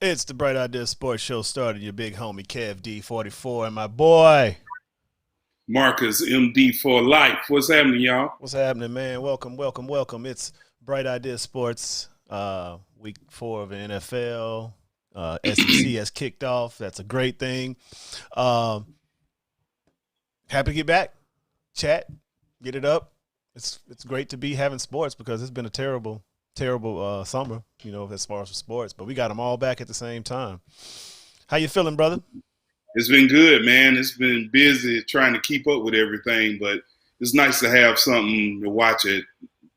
It's the Bright Idea Sports Show starting your big homie Kev D44 and my boy. Marcus MD for life. What's happening, y'all? What's happening, man? Welcome, welcome, welcome. It's Bright Idea Sports, week 4 of the NFL. SEC has kicked off. That's a great thing. Um, Happy to get back. Chat, get it up. It's great to be having sports because it's been a terrible summer, as far as sports. But we got them all back at the same time. How you feeling, brother? It's been good, man. It's been busy trying to keep up with everything, but it's nice to have something to watch at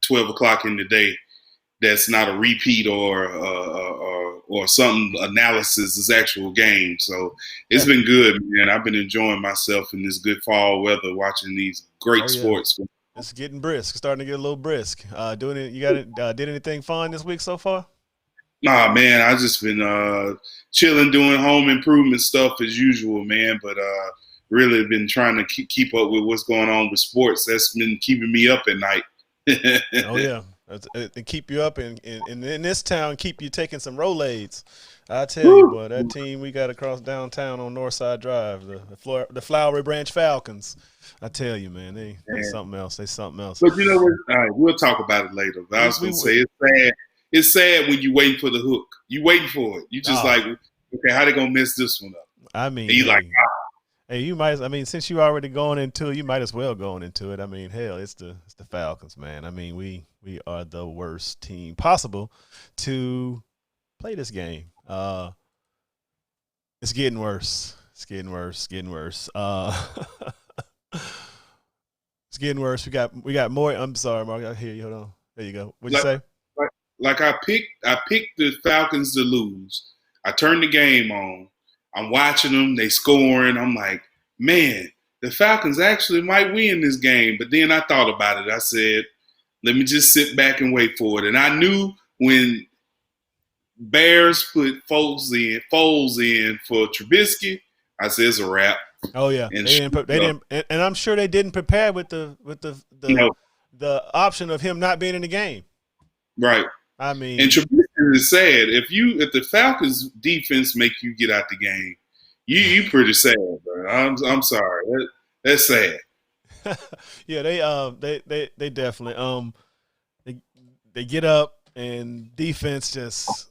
12 o'clock in the day that's not a repeat or some analysis. It's actual game. So it's been good, man. I've been enjoying myself in this good fall weather, watching these great Yeah. sports. It's getting brisk. Starting to get a little brisk. Doing it. You got it. Did anything fun this week so far? Nah, man, I just been chilling, doing home improvement stuff as usual, man. But really been trying to keep up with what's going on with sports. That's been keeping me up at night. Oh yeah, and keep you up in this town. Keep you taking some Rolaids. I tell you, boy, that team we got across downtown on Northside Drive, the Flowery Branch Falcons. I tell you, man, they something else. They something else. But you know what? All right, we'll talk about it later. But I was going to say it's sad. It's sad when you waiting for the hook. You waiting for it. You just like, okay, how they gonna mess this one up? I mean, and you like, hey, you might. I mean, since you already going into it, you might as well go into it. I mean, hell, it's the Falcons, man. I mean, we are the worst team possible to play this game. It's getting worse. It's getting worse. Getting worse. It's getting worse. We got more. I'm sorry, Mark. I hear you. Hold on. There you go. What'd you say? Like I picked the Falcons to lose. I turned the game on. I'm watching them. They scoring. I'm like, man, the Falcons actually might win this game. But then I thought about it. I said, let me just sit back and wait for it. And I knew when Bears put Foles in for Trubisky, I said it's a wrap. Oh yeah, And they didn't, and I'm sure they didn't prepare with the option of him not being in the game. Right. I mean, and Trubisky is sad. If the Falcons defense make you get out the game, you pretty sad, bro. I'm sorry. That's sad. Yeah, they definitely they get up and defense just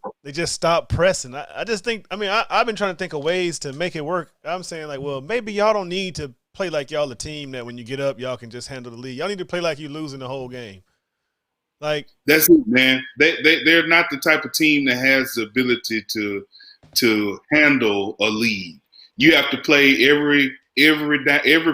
stop pressing. I just think, I mean, I've been trying to think of ways to make it work. I'm saying, like, well, maybe y'all don't need to play like y'all a team that when you get up y'all can just handle the lead. Y'all need to play like you losing the whole game. Like, that's it, man. They're not the type of team that has the ability to handle a lead. You have to play every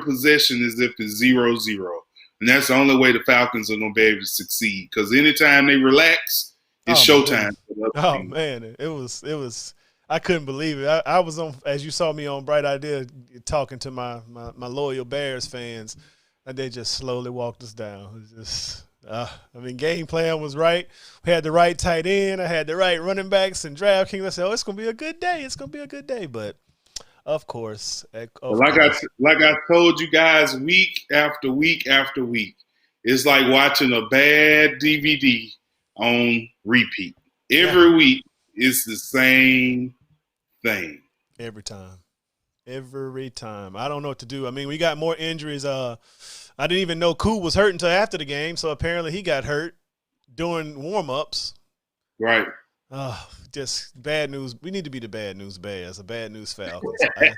possession as if it's 0-0. And that's the only way the Falcons are going to be able to succeed. Because anytime they relax, it's showtime. Oh man, it was. I couldn't believe it. I was on, as you saw me on Bright Idea, talking to my loyal Bears fans, and they just slowly walked us down. It just, I mean, game plan was right. We had the right tight end. I had the right running backs and DraftKings. I said, "Oh, it's gonna be a good day. It's gonna be a good day." But of course, I told you guys, week after week after week, it's like watching a bad DVD on repeat. Every week, it's the same thing. Every time. Every time. I don't know what to do. I mean, we got more injuries. I didn't even know Koo was hurt until after the game, so apparently he got hurt during warm-ups. Right. Just bad news. We need to be the bad news Bears, the bad news Falcons. I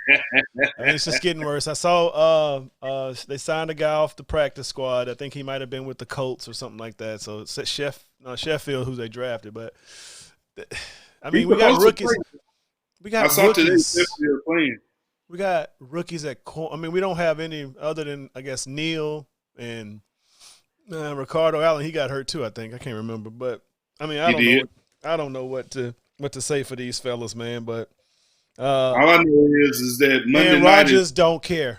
mean, it's just getting worse. I saw they signed a guy off the practice squad. I think he might have been with the Colts or something like that. So it's Sheffield, who they drafted. But I mean, we got rookies. We got rookies. We got rookies at corner. I mean, we don't have any other than, I guess, Neal and Ricardo Allen. He got hurt too, I think. I can't remember, but I mean, I don't know what to say for these fellas, man. But all I know is that Monday night Rodgers don't care.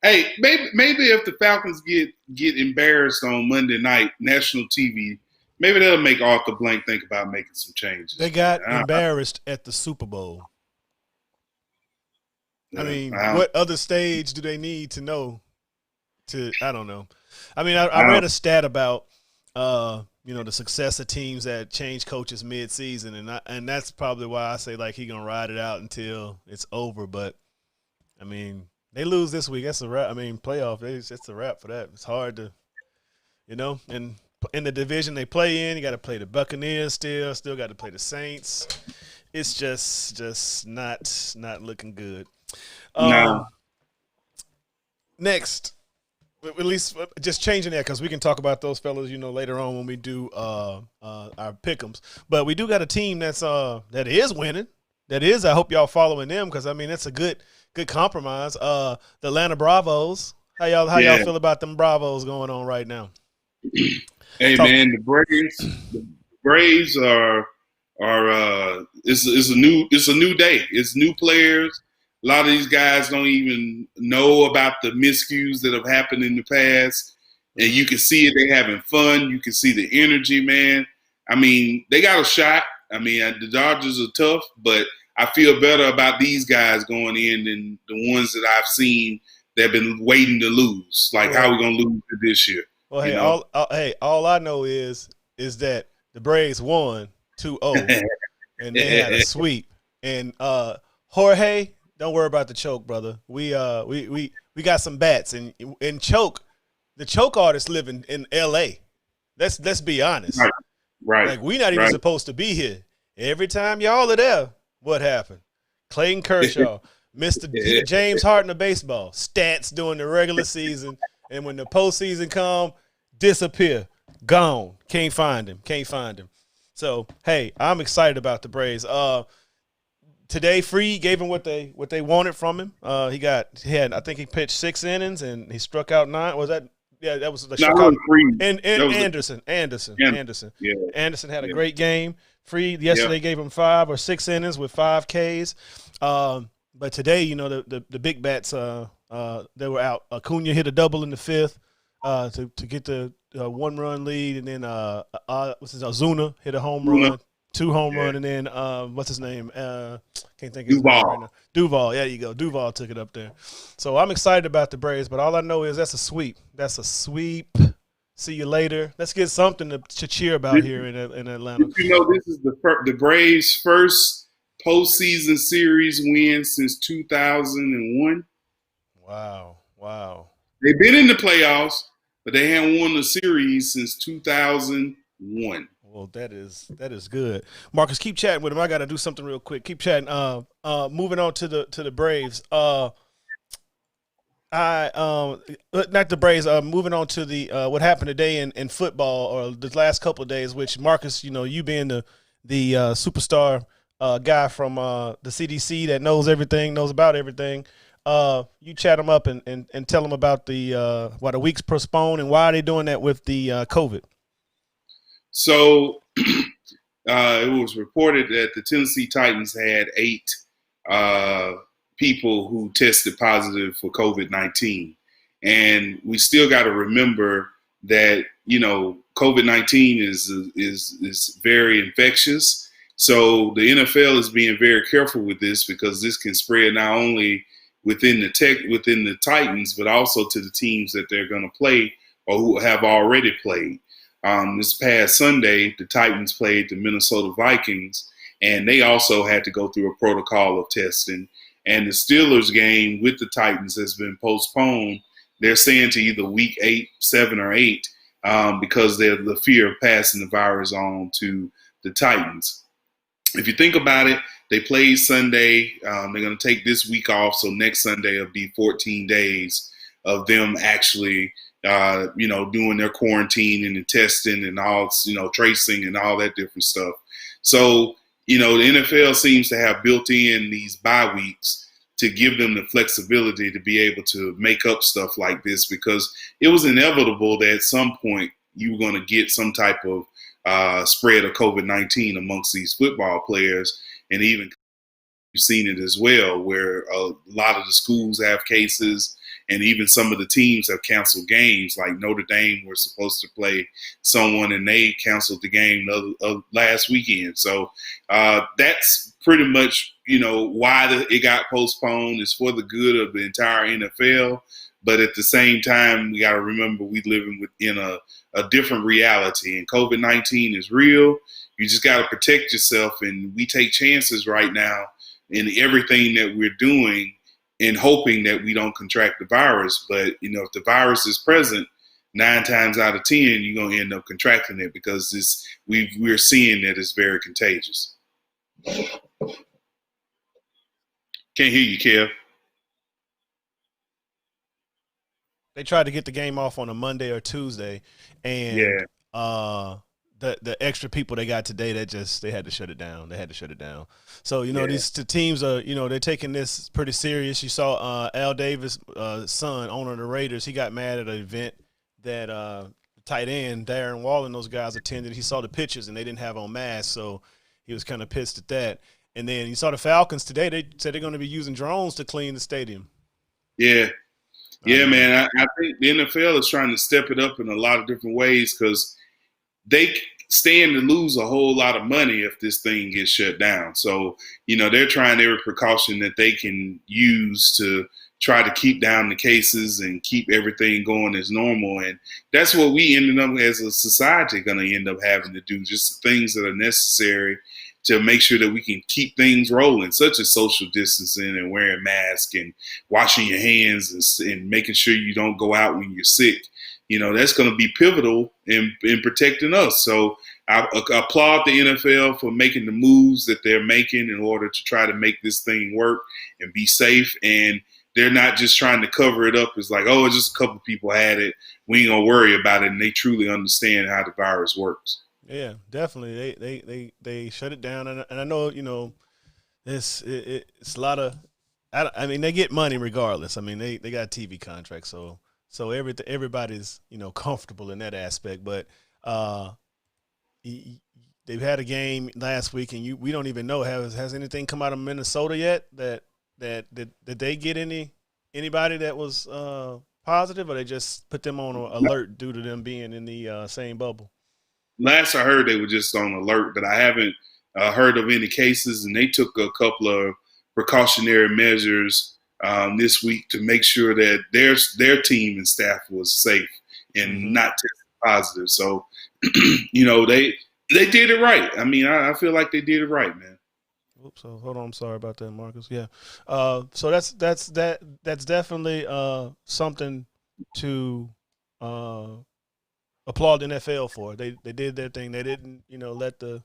Hey, maybe if the Falcons get embarrassed on Monday night national TV, maybe that'll make Arthur Blank think about making some changes. They got embarrassed at the Super Bowl. I mean, what other stage do they need to know? I don't know. I mean, I read a stat about the success of teams that change coaches mid-season, and that's probably why I say like he gonna ride it out until it's over. But I mean, they lose this week, that's a wrap. I mean, playoff, it's a wrap for that. It's hard to, and in the division they play in, you got to play the Buccaneers still got to play the Saints. It's just not looking good. No. Next. At least just changing that because we can talk about those fellas, later on when we do our pick'ems. But we do got a team that is winning. That is, I hope y'all following them because I mean it's a good compromise. The Atlanta Bravos. How y'all feel about them Bravos going on right now? Hey man, the Braves are it's a new day. It's new players. A lot of these guys don't even know about the miscues that have happened in the past. And you can see it. They're having fun. You can see the energy, man. I mean, they got a shot. I mean, the Dodgers are tough, but I feel better about these guys going in than the ones that I've seen that have been waiting to lose. Like, how are we going to lose this year? Well, all I know is that the Braves won 2-0, and they had a sweep. And Jorge, don't worry about the choke, brother. We got some bats, and choke. The choke artists live in L.A. Let's be honest. Right. Like we're not even supposed to be here. Every time y'all are there, what happened? Clayton Kershaw, Mr. James Harden of baseball, stats during the regular season, and when the postseason come, disappear, gone. Can't find him. So hey, I'm excited about the Braves. Today, Freed gave him what they wanted from him. I think he pitched 6 innings and he struck out 9. Was that? Yeah, that was the Freed. And Anderson. Yeah. Anderson had a great game. Freed yesterday gave him 5 or 6 innings with 5 Ks. But today, the big bats they were out. Acuna hit a double in the 5th to get the 1-run lead, and then Ozuna hit a home run. 2 home run, and then what's his name? Can't think of his name right now. Duval. Yeah, you go. Duval took it up there. So I'm excited about the Braves, but all I know is that's a sweep. See you later. Let's get something to cheer about here in Atlanta. This is the Braves' first postseason series win since 2001. Wow. They've been in the playoffs, but they haven't won the series since 2001. Well, that is good. Marcus, keep chatting with him. I got to do something real quick. Keep chatting. Moving on to the Braves. Not the Braves. Moving on to the what happened today in football or the last couple of days. Which Marcus, you being the superstar guy from the CDC that knows about everything. You chat them up and tell them about why the week's postponed and why are they doing that with the COVID. So it was reported that the Tennessee Titans had 8 people who tested positive for COVID-19. And we still got to remember that, COVID-19 is very infectious. So the NFL is being very careful with this because this can spread not only within the Titans, but also to the teams that they're going to play or who have already played. This past Sunday, the Titans played the Minnesota Vikings, and they also had to go through a protocol of testing. And the Steelers game with the Titans has been postponed. They're saying to either week 8, 7, or 8 because they're the fear of passing the virus on to the Titans. If you think about it, they played Sunday. They're going to take this week off, so next Sunday will be 14 days of them actually doing their quarantine and the testing and all, tracing and all that different stuff. So, the NFL seems to have built in these bye weeks to give them the flexibility to be able to make up stuff like this because it was inevitable that at some point you were going to get some type of spread of COVID-19 amongst these football players. And even you've seen it as well, where a lot of the schools have cases. And even some of the teams have canceled games. Like Notre Dame were supposed to play someone, and they canceled the game last weekend. So that's pretty much, why it got postponed. It's for the good of the entire NFL. But at the same time, we got to remember we living within a different reality, and COVID-19 is real. You just got to protect yourself, and we take chances right now in everything that we're doing and hoping that we don't contract the virus. But, if the virus is present, 9 times out of 10, you're going to end up contracting it because we're seeing that it's very contagious. Can't hear you, Kev. They tried to get the game off on a Monday or Tuesday, and the extra people they got today, they had to shut it down. So these teams are they're taking this pretty serious. You saw Al Davis' son, owner of the Raiders, he got mad at an event that tight end Darren Waller and those guys attended. He saw the pictures and they didn't have on masks, so he was kind of pissed at that. And then you saw the Falcons today. They said they're going to be using drones to clean the stadium. Yeah. Yeah, man. I think the NFL is trying to step it up in a lot of different ways because they stand to lose a whole lot of money if this thing gets shut down. So, they're trying every precaution that they can use to try to keep down the cases and keep everything going as normal. And that's what we ended up as a society going to end up having to do, just the things that are necessary to make sure that we can keep things rolling, such as social distancing and wearing masks and washing your hands and making sure you don't go out when you're sick. That's going to be pivotal in protecting us. So I applaud the NFL for making the moves that they're making in order to try to make this thing work and be safe. And they're not just trying to cover it up. It's like, oh, it's just a couple people had it. We ain't going to worry about it. And they truly understand how the virus works. Yeah, definitely. They shut it down, and I know it's a lot of. I mean, they get money regardless. I mean, they got a TV contract, so everybody's comfortable in that aspect. But they've had a game last week, and we don't even know has anything come out of Minnesota yet that did they get anybody that was positive, or they just put them on alert due to them being in the same bubble. Last I heard, they were just on alert, but I haven't heard of any cases, and they took a couple of precautionary measures this week to make sure that their team and staff was safe and not tested positive. So, they did it right. I mean, I feel like they did it right, man. Oops, so hold on. I'm sorry about that, Marcus. Yeah. So that's definitely something to applaud the NFL for. They did their thing. They didn't, let the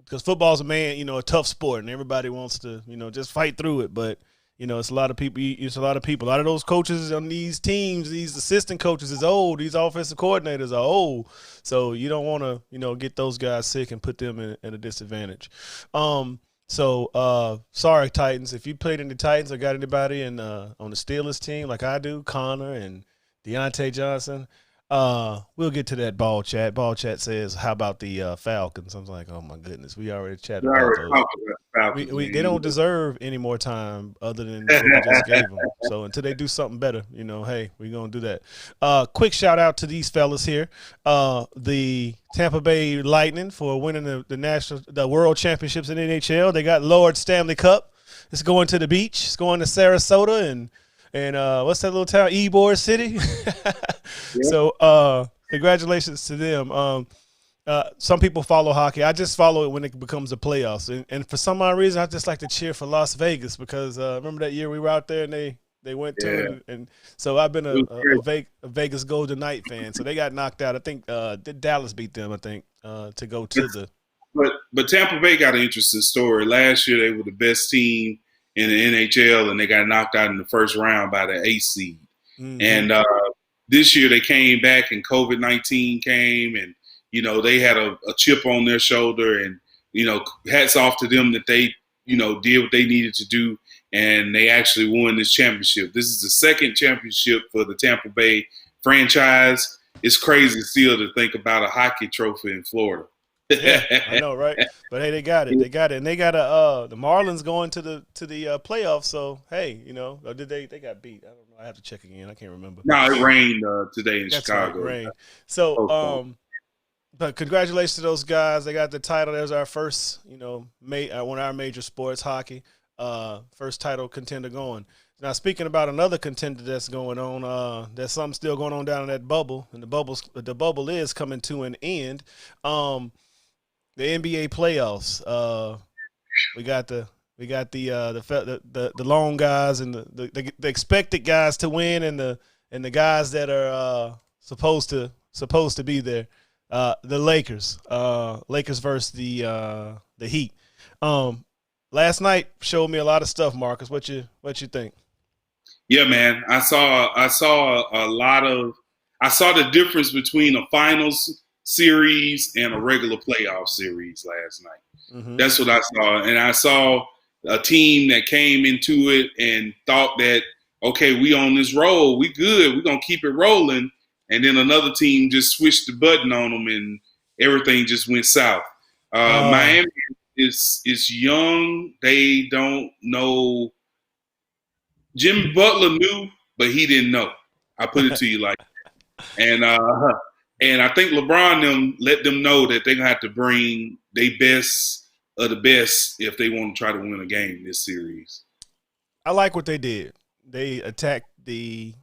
because football's a tough sport, and everybody wants to, just fight through it. But it's a lot of people. A lot of those coaches on these teams, these assistant coaches is old. These offensive coordinators are old, so you don't want to, get those guys sick and put them in a disadvantage. So sorry, Titans. If you played in the Titans or got anybody on the Steelers team like I do, Connor and Deontay Johnson. We'll get to that ball chat. Ball chat says, "How about the Falcons?" I was like, "Oh my goodness, we already chatted about those. They don't deserve any more time other than what we just gave them. So until they do something better, hey, we're gonna do that." Quick shout out to these fellas here, the Tampa Bay Lightning for winning the World Championships in NHL. They got Lord Stanley Cup. It's going to the beach. It's going to Sarasota and what's that little town? Ybor City. So congratulations to them. Some people follow hockey. I just follow it when it becomes the playoffs. And for some odd reason, I just like to cheer for Las Vegas because remember that year we were out there and they went to it. And so I've been a Vegas Golden Knight fan. So they got knocked out. I think did Dallas beat them, I think, to go to the – But Tampa Bay got an interesting story. Last year they were the best team in the NHL, and they got knocked out in the first round by the 8th seed. Mm-hmm. And this year they came back, and COVID-19 came, and they had a chip on their shoulder, and hats off to them that they did what they needed to do, and they actually won this championship. This is the second championship for the Tampa Bay franchise. It's crazy still to think about a hockey trophy in Florida. Yeah, I know, right? But hey, they got it, and they got the Marlins going to the playoffs. So hey, did they got beat? I don't know. I have to check again. I can't remember. No, it rained today in Chicago. Right, rain. So but congratulations to those guys. They got the title. There's our first, one of our major sports, hockey. first title contender going. Now, speaking about another contender that's going on, there's something still going on down in that bubble, and the bubble is coming to an end. The NBA playoffs. We got the lone guys and the expected guys to win, and the guys that are supposed to be there. The Lakers. Lakers versus the Heat. Last night showed me a lot of stuff, Marcus. What you think? Yeah, man. I saw the difference between a finals series and a regular playoff series last night. Mm-hmm. That's what I saw. And I saw a team that came into it and thought that, okay, we on this roll, we good, we're gonna keep it rolling. And then another team just switched the button on them and everything just went south. Miami is young. They don't know. Jimmy Butler knew, but he didn't know. I put it to you like that. And I think LeBron them let them know that they're going to have to bring their best of the best if they want to try to win a game this series. I like what they did. They attacked the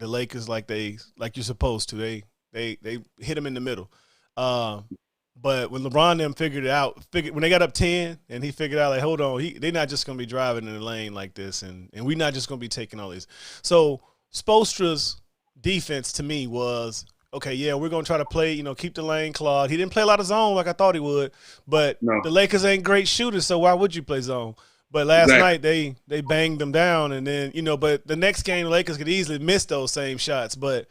Lakers like you're supposed to. They hit them in the middle. But when LeBron them figured it out, when they got up 10 and he figured out, like, hold on, they're not just going to be driving in the lane like this, and we're not just going to be taking all these. So Spoelstra's defense to me was, okay, yeah, we're going to try to play, keep the lane clogged. He didn't play a lot of zone like I thought he would, but The Lakers ain't great shooters, so why would you play zone? But last night they banged them down, and then, but the next game the Lakers could easily miss those same shots, but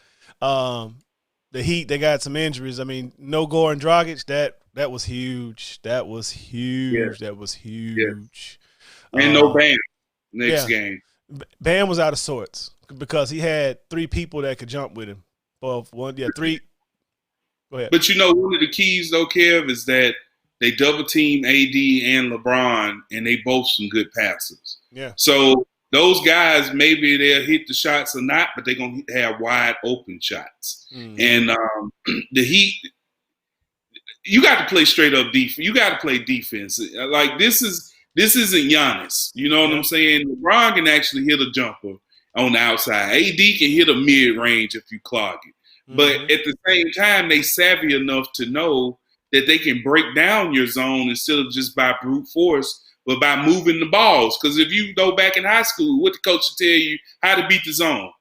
the Heat, they got some injuries. I mean, no Goran Dragic, that was huge. That was huge. Yeah. That was huge. Yeah. And no Bam next game. Bam was out of sorts because he had three people that could jump with him. Well, three. Go ahead. But one of the keys though, Kev, is that they double team AD and LeBron, and they both some good passers. Yeah. So those guys, maybe they'll hit the shots or not, but they're going to have wide open shots. Mm-hmm. And the Heat, you got to play straight up defense. You got to play defense. Like this isn't Giannis. You know what I'm saying? LeBron can actually hit a jumper on the outside. AD can hit a mid range if you clog it. Mm-hmm. But at the same time, they savvy enough to know that they can break down your zone instead of just by brute force, but by moving the balls. Because if you go back in high school, what the coach will tell you how to beat the zone.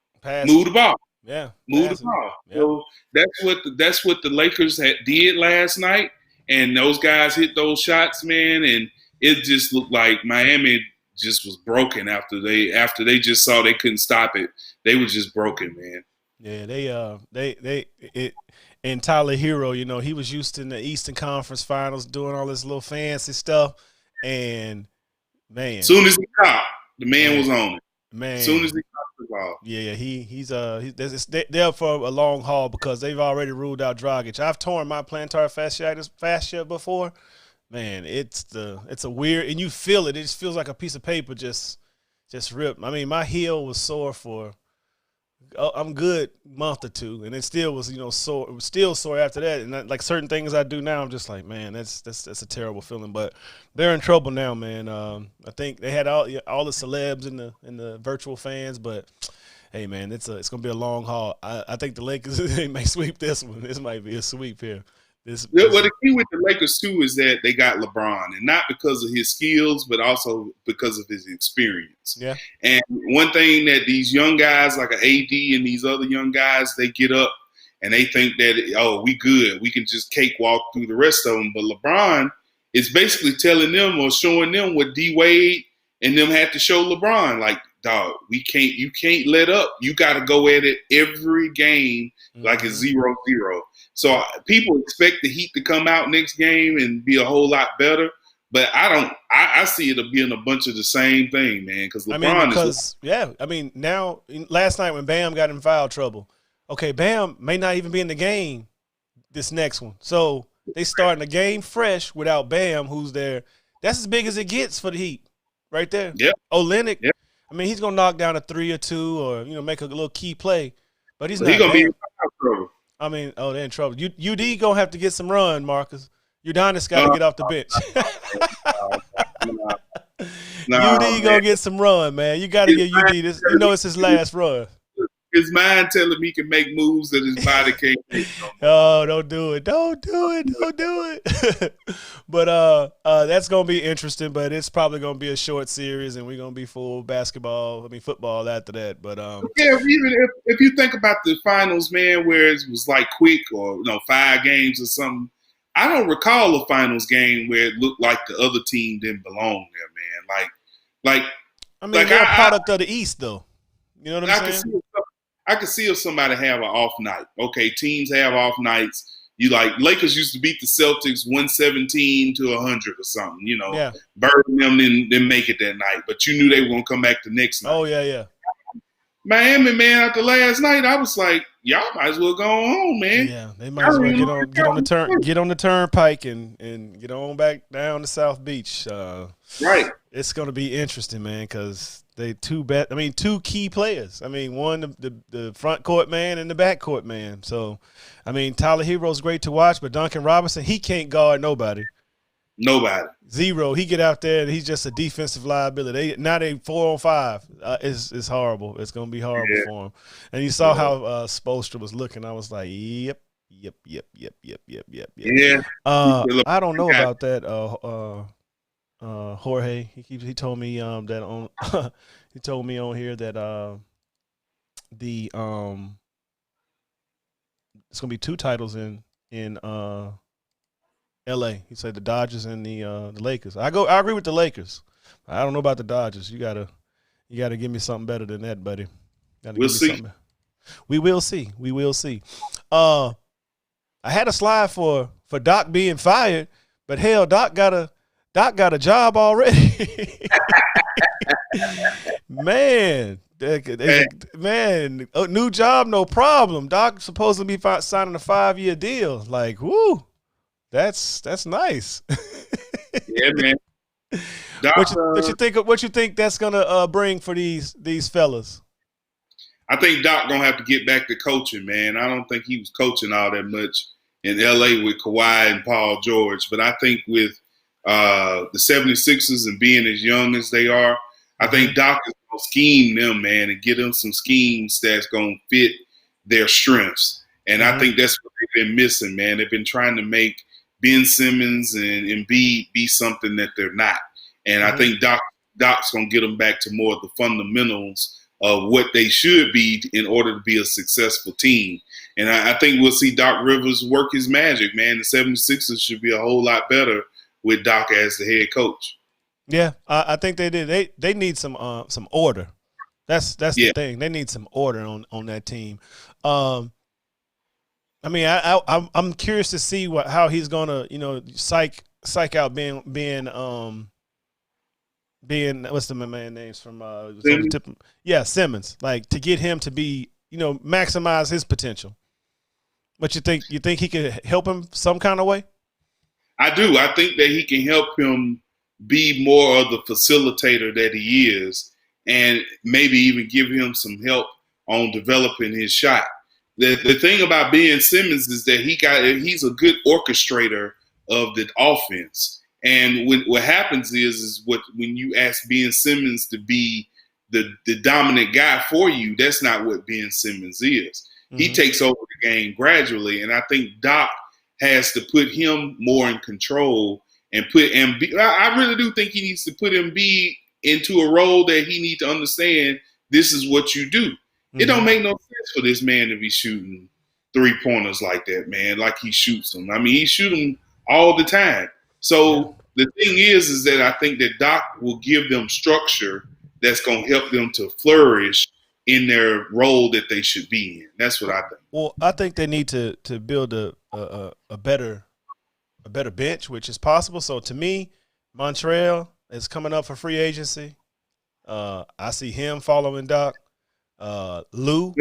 Move the ball. Yeah. Move the ball. Yeah. So that's what the Lakers did last night. And those guys hit those shots, man, and it just looked like Miami just was broken after they just saw they couldn't stop it. They were just broken, man. Yeah, and Tyler Hero, he was used to in the Eastern Conference Finals doing all this little fancy stuff. And man, soon as he caught, the man was on it. Man, soon as he caught the ball, yeah, he's there for a long haul because they've already ruled out Dragic. I've torn my plantar fascia before. Man, it's a weird, and you feel it. It just feels like a piece of paper just ripped. I mean, my heel was sore for I'm good month or two, and it still was sore after that. And like certain things I do now, I'm just like, man, that's a terrible feeling. But they're in trouble now, man. I think they had all the celebs and the virtual fans, but hey, man, it's gonna be a long haul. I think the Lakers they may sweep this one. This might be a sweep here. Well, the key with the Lakers too is that they got LeBron, and not because of his skills, but also because of his experience. Yeah. And one thing that these young guys, like an AD and these other young guys, they get up and they think that we good, we can just cakewalk through the rest of them. But LeBron is basically telling them or showing them what D Wade and them had to show LeBron, like, dog, you can't let up. You got to go at it every game like it's 0-0. So people expect the Heat to come out next game and be a whole lot better, but I see it being a bunch of the same thing, man. Because LeBron now last night when Bam got in foul trouble, okay, Bam may not even be in the game this next one, so they starting the game fresh without Bam, who's there. That's as big as it gets for the Heat, right there. Yeah. Olynyk. Yep. I mean, he's gonna knock down a 3 or 2, or make a little key play, but he's not. He's gonna be in trouble. I mean, they're in trouble. UD gonna have to get some run, Marcus. Udonis got to get off the bench. UD gonna get some run, man. You got to give UD this. You know, it's his last run. His mind telling him he can make moves that his body can't make. Oh, don't do it. Don't do it. Don't do it. But that's gonna be interesting, but it's probably gonna be a short series and we're gonna be full football after that. But yeah, even if you think about the finals, man, where it was like quick or 5 games or something, I don't recall a finals game where it looked like the other team didn't belong there, man. I mean, they're a product of the East, though. You know what I'm saying? I could see if somebody have an off night. Okay, teams have off nights. Lakers used to beat the Celtics 117 to 100 or something. Burden them, then make it that night. But you knew they were gonna come back the next night. Oh yeah. Miami, man, after last night, I was like, y'all might as well go home, man. Yeah, they might as well get on the turnpike and get on back down to South Beach. Right. It's gonna be interesting, man, because they two key players. I mean, one the front court man and the back court man. So, I mean, Tyler Hero's great to watch, but Duncan Robinson, he can't guard nobody. Nobody. Zero. He get out there and he's just a defensive liability. Now they 4-on-5. It's horrible. It's gonna be horrible for him. And you saw how Spoelstra was looking. I was like, yep. Yeah. I don't know about that. Jorge. He told me that on he told me on here that it's gonna be 2 titles in LA. He said the Dodgers and the Lakers. I agree with the Lakers. I don't know about the Dodgers. You gotta give me something better than that, buddy. We'll see. We will see. We will see. I had a slide for Doc being fired, but hell, Doc got a job already. Man, new job, no problem. Doc supposed to be signing a 5-year deal. Like, woo. That's nice. Yeah, man. Doc, what you think that's gonna bring for these fellas? I think Doc gonna have to get back to coaching, man. I don't think he was coaching all that much in LA with Kawhi and Paul George, but I think with the 76ers and being as young as they are, I think Doc is gonna scheme them, man, and get them some schemes that's gonna fit their strengths. And I think that's what they've been missing, man. They've been trying to make Ben Simmons and Embiid be something that they're not. And I think Doc's going to get them back to more of the fundamentals of what they should be in order to be a successful team. And I think we'll see Doc Rivers work his magic, man. The 76ers should be a whole lot better with Doc as the head coach. Yeah, I think they did. They need some order. That's the thing. They need some order on that team. I mean, I'm curious to see how he's gonna, psych out being what's the man names from Simmons, like to get him to be, maximize his potential. What you think? You think he could help him some kind of way? I do. I think that he can help him be more of the facilitator that he is, and maybe even give him some help on developing his shot. The thing about Ben Simmons is that he's a good orchestrator of the offense. And what happens is when you ask Ben Simmons to be the dominant guy for you, that's not what Ben Simmons is. Mm-hmm. He takes over the game gradually, and I think Doc has to put him more in control and put Embiid. I really do think he needs to put Embiid into a role that he needs to understand this is what you do. It don't make no sense for this man to be shooting 3-pointers like that, man, like he shoots them. I mean, he shoots them all the time. So the thing is that I think that Doc will give them structure that's going to help them to flourish in their role that they should be in. That's what I think. Well, I think they need to build a better bench, which is possible. So to me, Montreal is coming up for free agency. I see him following Doc. Lou.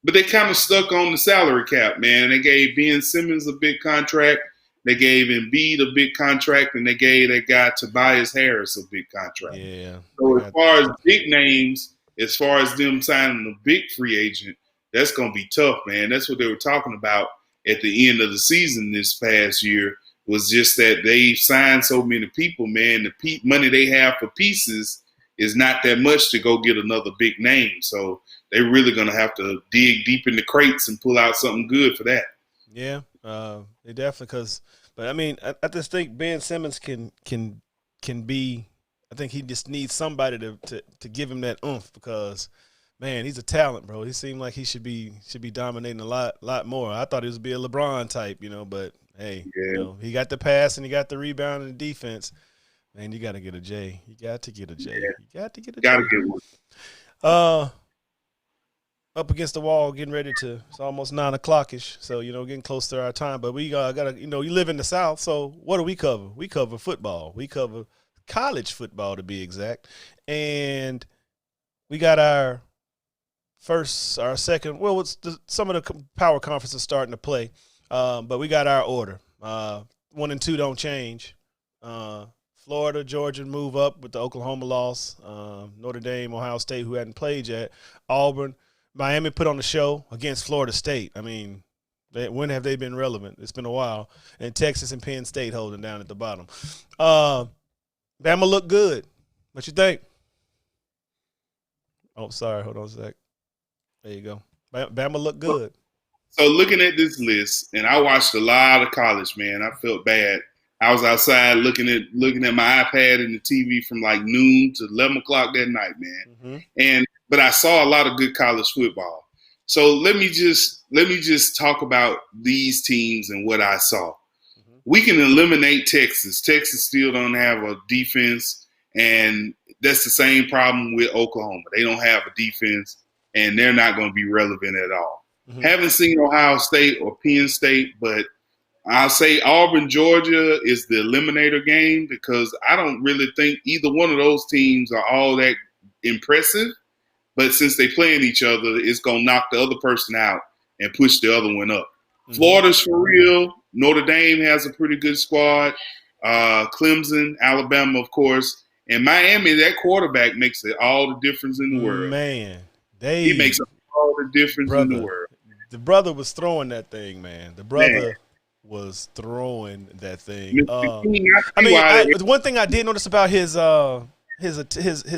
But they kind of stuck on the salary cap, man. They gave Ben Simmons a big contract. They gave Embiid a big contract, and they gave that guy Tobias Harris a big contract. Yeah. So as far as big names, as far as them signing a big free agent, that's going to be tough, man. That's what they were talking about at the end of the season this past year was just that they signed so many people, man. The money they have for pieces is not that much to go get another big name. So they're really going to have to dig deep in the crates and pull out something good for that. Yeah, they definitely but I mean, I just think Ben Simmons can be. I think he just needs somebody to give him that oomph because, man, he's a talent, bro. He seemed like he should be dominating a lot more. I thought he was be a LeBron type, but hey, he got the pass and he got the rebound and the defense. Man, you got to get a J. You got to get a J. Yeah. You got to get a Got J. to get one. Up against the wall, getting ready it's almost 9:00ish. So, getting close to our time. But we got to, you live in the South. So what do we cover? We cover football. We cover college football, to be exact. And we got our second, well, some of the power conferences starting to play. But we got our order. 1 and 2 don't change. Florida, Georgia move up with the Oklahoma loss. Notre Dame, Ohio State, who hadn't played yet. Auburn. Miami put on the show against Florida State. I mean, when have they been relevant? It's been a while. And Texas and Penn State holding down at the bottom. Bama look good. What you think? Oh, sorry. Hold on a sec. There you go. Bama look good. So looking at this list, and I watched a lot of college, man. I felt bad. I was outside looking at my iPad and the TV from like noon to 11 o'clock that night, man. Mm-hmm. But I saw a lot of good college football. So let me just talk about these teams and what I saw. Mm-hmm. We can eliminate Texas. Texas still don't have a defense, and that's the same problem with Oklahoma. They don't have a defense, and they're not going to be relevant at all. Mm-hmm. Haven't seen Ohio State or Penn State, but I'll say Auburn, Georgia is the eliminator game because I don't really think either one of those teams are all that impressive. But since they playing each other, it's going to knock the other person out and push the other one up. Mm-hmm. Florida's for real. Notre Dame has a pretty good squad. Clemson, Alabama, of course. And Miami, that quarterback makes all the difference in the world. Man, he makes all the difference in the world. The brother was throwing that thing, man. The brother was throwing that thing. One thing I did notice about his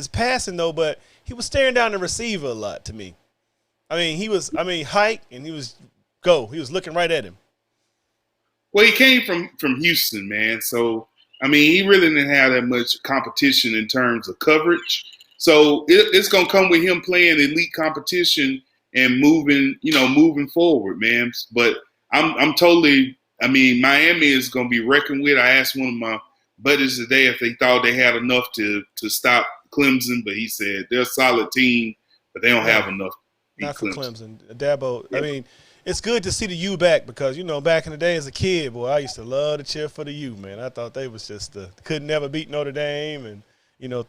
passing though, but he was staring down the receiver a lot to me. He was height and he was looking right at him. Well, he came from Houston, man. So he really didn't have that much competition in terms of coverage. So it's gonna come with him playing elite competition and moving forward, man. But I'm totally. Miami is gonna be reckoned with. I asked one of my buddies today if they thought they had enough to stop Clemson, but he said they're a solid team, but they don't have enough. Not for Clemson. Dabo. Yeah. It's good to see the U back because back in the day as a kid, boy, I used to love to cheer for the U, man. I thought they was just could never beat Notre Dame and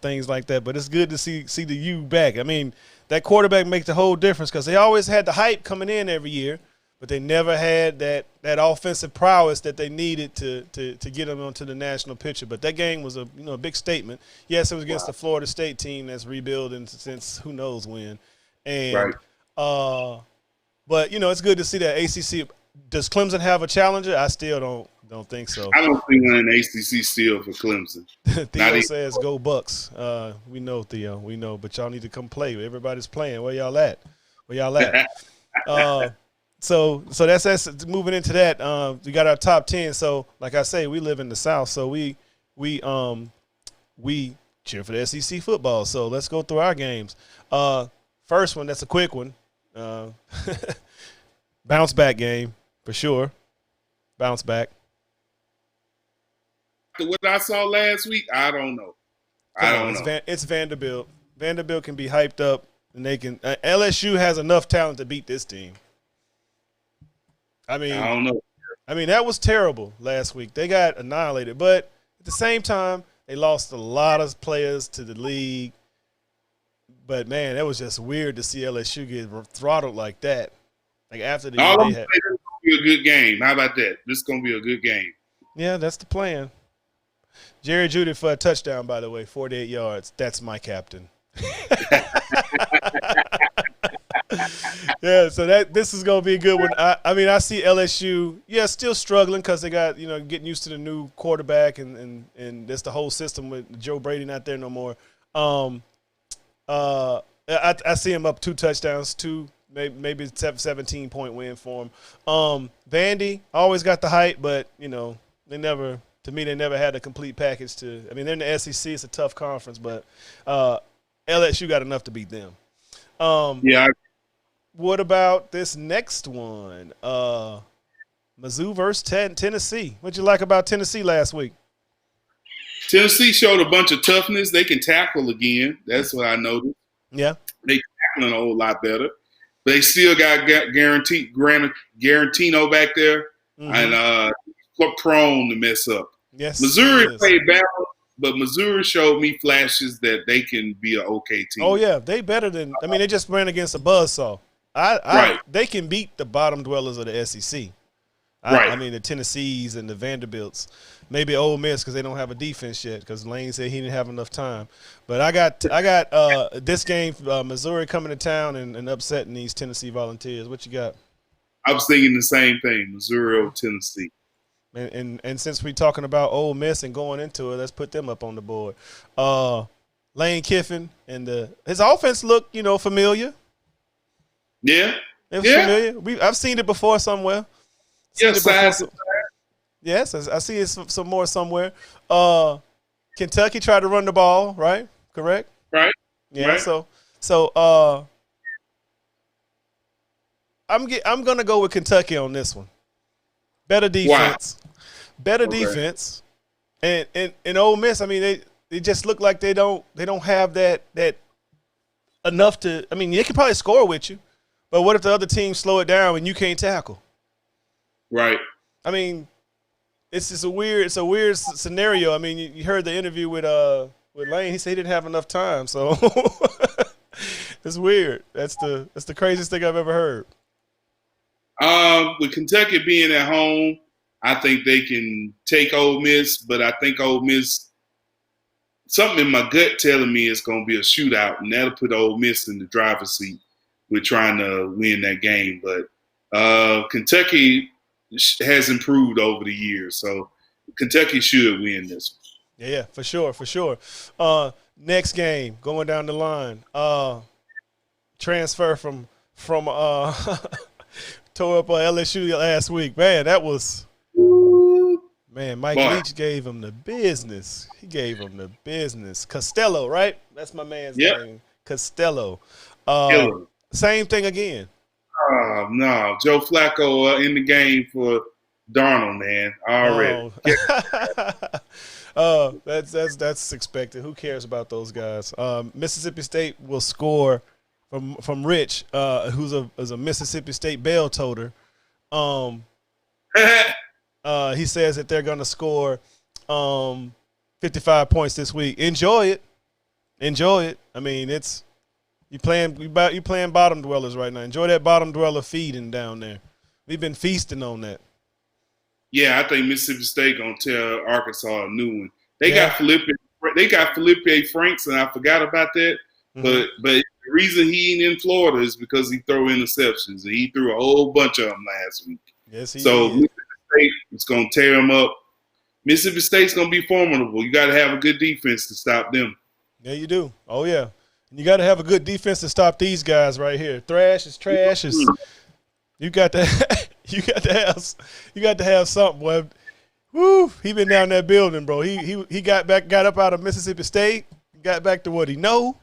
things like that. But it's good to see the U back. That quarterback makes the whole difference because they always had the hype coming in every year, but they never had that offensive prowess that they needed to get them onto the national picture. But that game was a big statement. Yes, it was against the Florida State team that's rebuilding since who knows when. And but it's good to see that ACC. Does Clemson have a challenger? I still don't think so. I don't think one in the ACC still for Clemson. Theo says go Bucks. We know, Theo. We know, but y'all need to come play. Everybody's playing. Where y'all at? So that's moving into that. We got our top 10. So like I say, we live in the South, so we cheer for the SEC football. So let's go through our games. First one, that's a quick one. Bounce back game for sure. Bounce back. What I saw last week, I don't know. It's Vanderbilt. Vanderbilt can be hyped up, and they can. LSU has enough talent to beat this team. I don't know. That was terrible last week. They got annihilated, but at the same time, they lost a lot of players to the league. But man, that was just weird to see LSU get throttled like that. Like after the year they had. This is gonna be a good game. How about that? This is gonna be a good game. Yeah, that's the plan. Jerry Jeudy for a touchdown, by the way, 48 yards. That's my captain. Yeah, so this is gonna be a good one. I mean, I see LSU, still struggling because they got getting used to the new quarterback and that's the whole system with Joe Brady not there no more. I see him up 2 touchdowns, maybe 17-point win for him. Vandy always got the hype, but they never had a complete package to. I mean, they're in the SEC. It's a tough conference, but LSU got enough to beat them. Yeah. What about this next one? Mizzou versus Tennessee. What'd you like about Tennessee last week? Tennessee showed a bunch of toughness. They can tackle again. That's what I noticed. Yeah. They tackling a whole lot better. But they still got Garantino back there. And prone to mess up. Yes. Missouri played balanced, but Missouri showed me flashes that they can be an okay team. Oh, yeah. They better than – I mean, they just ran against a buzzsaw. Right. They can beat the bottom dwellers of the SEC. Right. I mean, the Tennessees and the Vanderbilts. Maybe Ole Miss because they don't have a defense yet because Lane said he didn't have enough time. But I got this game, Missouri coming to town and upsetting these Tennessee Volunteers. What you got? I was thinking the same thing, Missouri over Tennessee. And since we're talking about Ole Miss and going into it, let's put them up on the board. Lane Kiffin and his offense looked, familiar. Yeah. It was familiar. I've seen it before somewhere. Yes, I see it some more somewhere. Kentucky tried to run the ball, right? Correct? Right. Yeah, right. So I'm gonna go with Kentucky on this one. Better defense. Wow. Better defense. And Ole Miss, I mean, they just look like they don't have that enough to. I mean, they could probably score with you, but what if the other team slow it down and you can't tackle? Right. I mean, it's a weird scenario. I mean, you heard the interview with Lane. He said he didn't have enough time, so it's weird. That's the craziest thing I've ever heard. With Kentucky being at home, I think they can take Ole Miss, but I think Ole Miss, something in my gut telling me it's going to be a shootout, and that'll put Ole Miss in the driver's seat with trying to win that game. But Kentucky has improved over the years, so Kentucky should win this one. Yeah, for sure. Next game, going down the line, transfer from tore up LSU last week. Man, that was Mike Leach gave him the business. He gave him the business. Costello, right? That's my man's name. Costello. Same thing again. No, Joe Flacco in the game for Darnold, man. Already. That's expected. Who cares about those guys? Mississippi State will score from Rich, who's a Mississippi State bell toter. He says that they're going to score 55 points this week. Enjoy it. I mean, you playing bottom dwellers right now. Enjoy that bottom dweller feeding down there. We've been feasting on that. Yeah, I think Mississippi State gonna tell Arkansas a new one. They got Felipe Franks, and I forgot about that. Mm-hmm. But the reason he ain't in Florida is because he throw interceptions, and he threw a whole bunch of them last week. Yes, he so did. Mississippi State is gonna tear them up. Mississippi State's gonna be formidable. You got to have a good defense to stop them. Yeah, you do. Oh yeah. You got to have a good defense to stop these guys right here. Thrash is trash. You got to have something, boy. Woo! He been down that building, bro. He got up out of Mississippi State, got back to what he know,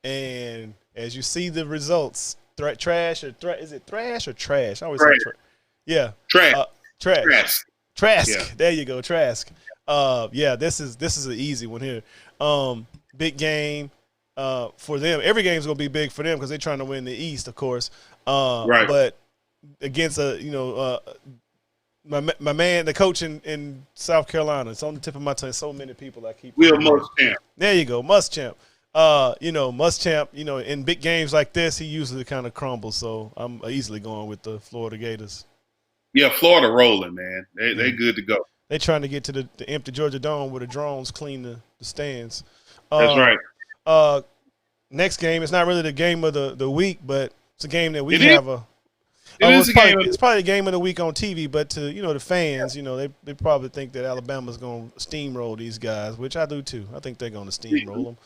and as you see the results, trash. Is it thrash or trash? I always say trash. Yeah, trash. Trask. Yeah. There you go, Trask. Yeah, this is an easy one here. Big game. For them, every game's gonna be big for them because they're trying to win the East, of course. Right. But against my man, the coach in South Carolina, it's on the tip of my tongue. So many people I keep. Will Muschamp. There you go, Muschamp. Muschamp. In big games like this, he usually kind of crumbles. So I'm easily going with the Florida Gators. Yeah, Florida rolling, man. They good to go. They're trying to get to the empty Georgia Dome where the drones clean the stands. That's right. Next game, it's not really the game of the week, but It's a game that we It have is. a. It is a game. It's probably a game of the week on TV, but to the fans, they probably think that Alabama's going to steamroll these guys, which I do too. I think they're going to steamroll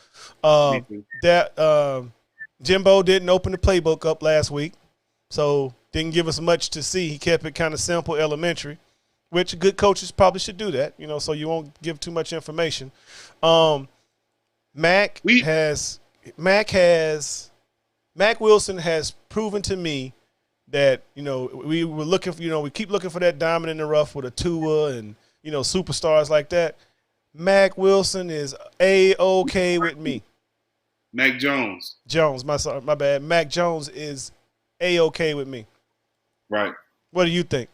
them. Jimbo didn't open the playbook up last week, so didn't give us much to see. He kept it kind of simple, elementary, which good coaches probably should do that, so you won't give too much information. Mac Wilson has proven to me that we were looking for, we keep looking for that diamond in the rough with a Tua and superstars like that. Mac Wilson is A-OK with me. Mac Jones, my bad. Mac Jones is A-OK with me. Right. What do you think?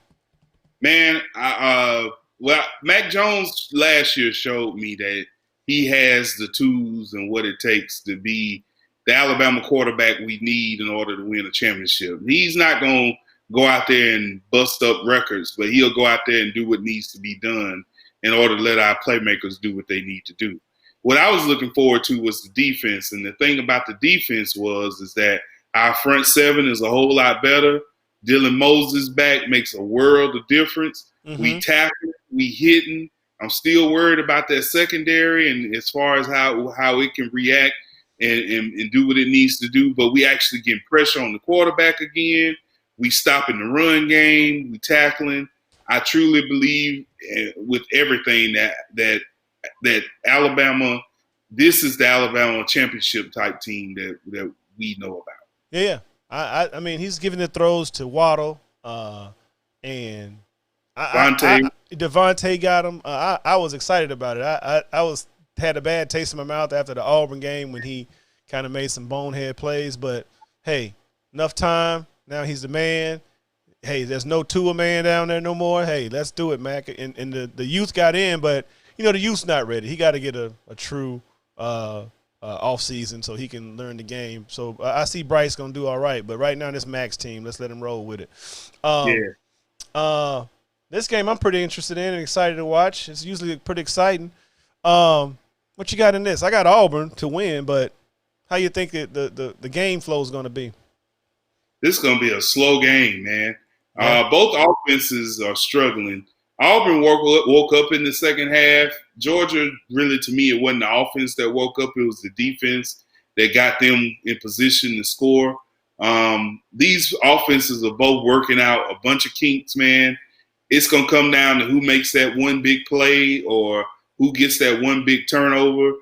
Man, Mac Jones last year showed me that he has the tools and what it takes to be the Alabama quarterback we need in order to win a championship. He's not going to go out there and bust up records, but he'll go out there and do what needs to be done in order to let our playmakers do what they need to do. What I was looking forward to was the defense, and the thing about the defense is that our front seven is a whole lot better. Dylan Moses back makes a world of difference. Mm-hmm. We tackle, we hitting. I'm still worried about that secondary and as far as how it can react and do what it needs to do. But we actually get pressure on the quarterback again. We stopping the run game. We tackling. I truly believe with everything that Alabama, this is the Alabama championship type team that we know about. Yeah. I mean, he's giving the throws to Waddle and Devontae got him. I was excited about it. I had a bad taste in my mouth after the Auburn game when he kind of made some bonehead plays. But, hey, enough time. Now he's the man. Hey, there's no Tua man down there no more. Hey, let's do it, Mac. And the youth got in, but, the youth's not ready. He got to get a true off season so he can learn the game. So I see Bryce going to do all right. But right now, this Mac's team, let's let him roll with it. This game I'm pretty interested in and excited to watch. It's usually pretty exciting. What you got in this? I got Auburn to win, but how you think that the game flow is going to be? This is going to be a slow game, man. Yeah. Both offenses are struggling. Auburn woke up in the second half. Georgia, really, to me, it wasn't the offense that woke up. It was the defense that got them in position to score. These offenses are both working out a bunch of kinks, man. It's going to come down to who makes that one big play or who gets that one big turnover.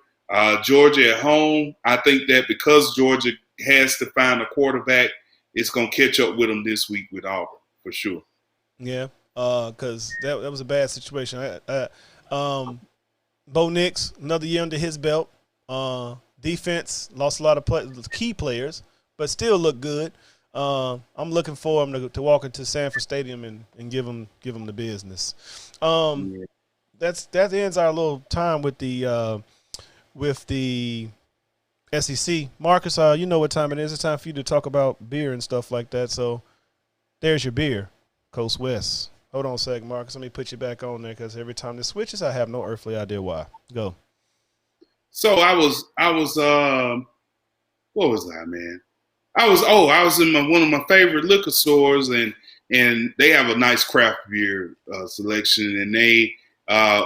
Georgia at home, I think that because Georgia has to find a quarterback, it's going to catch up with them this week with Auburn, for sure. Yeah, because that was a bad situation. Bo Nix, another year under his belt. Defense lost a lot of key players, but still look good. I'm looking for him to walk into Sanford Stadium and give him the business. That ends our little time with the SEC. Marcus, you know what time it is. It's time for you to talk about beer and stuff like that. So there's your beer, Coast West. Hold on a sec, Marcus. Let me put you back on there because every time this switches, I have no earthly idea why. Go. So I was what was that, man? I was in one of my favorite liquor stores, and they have a nice craft beer selection, and they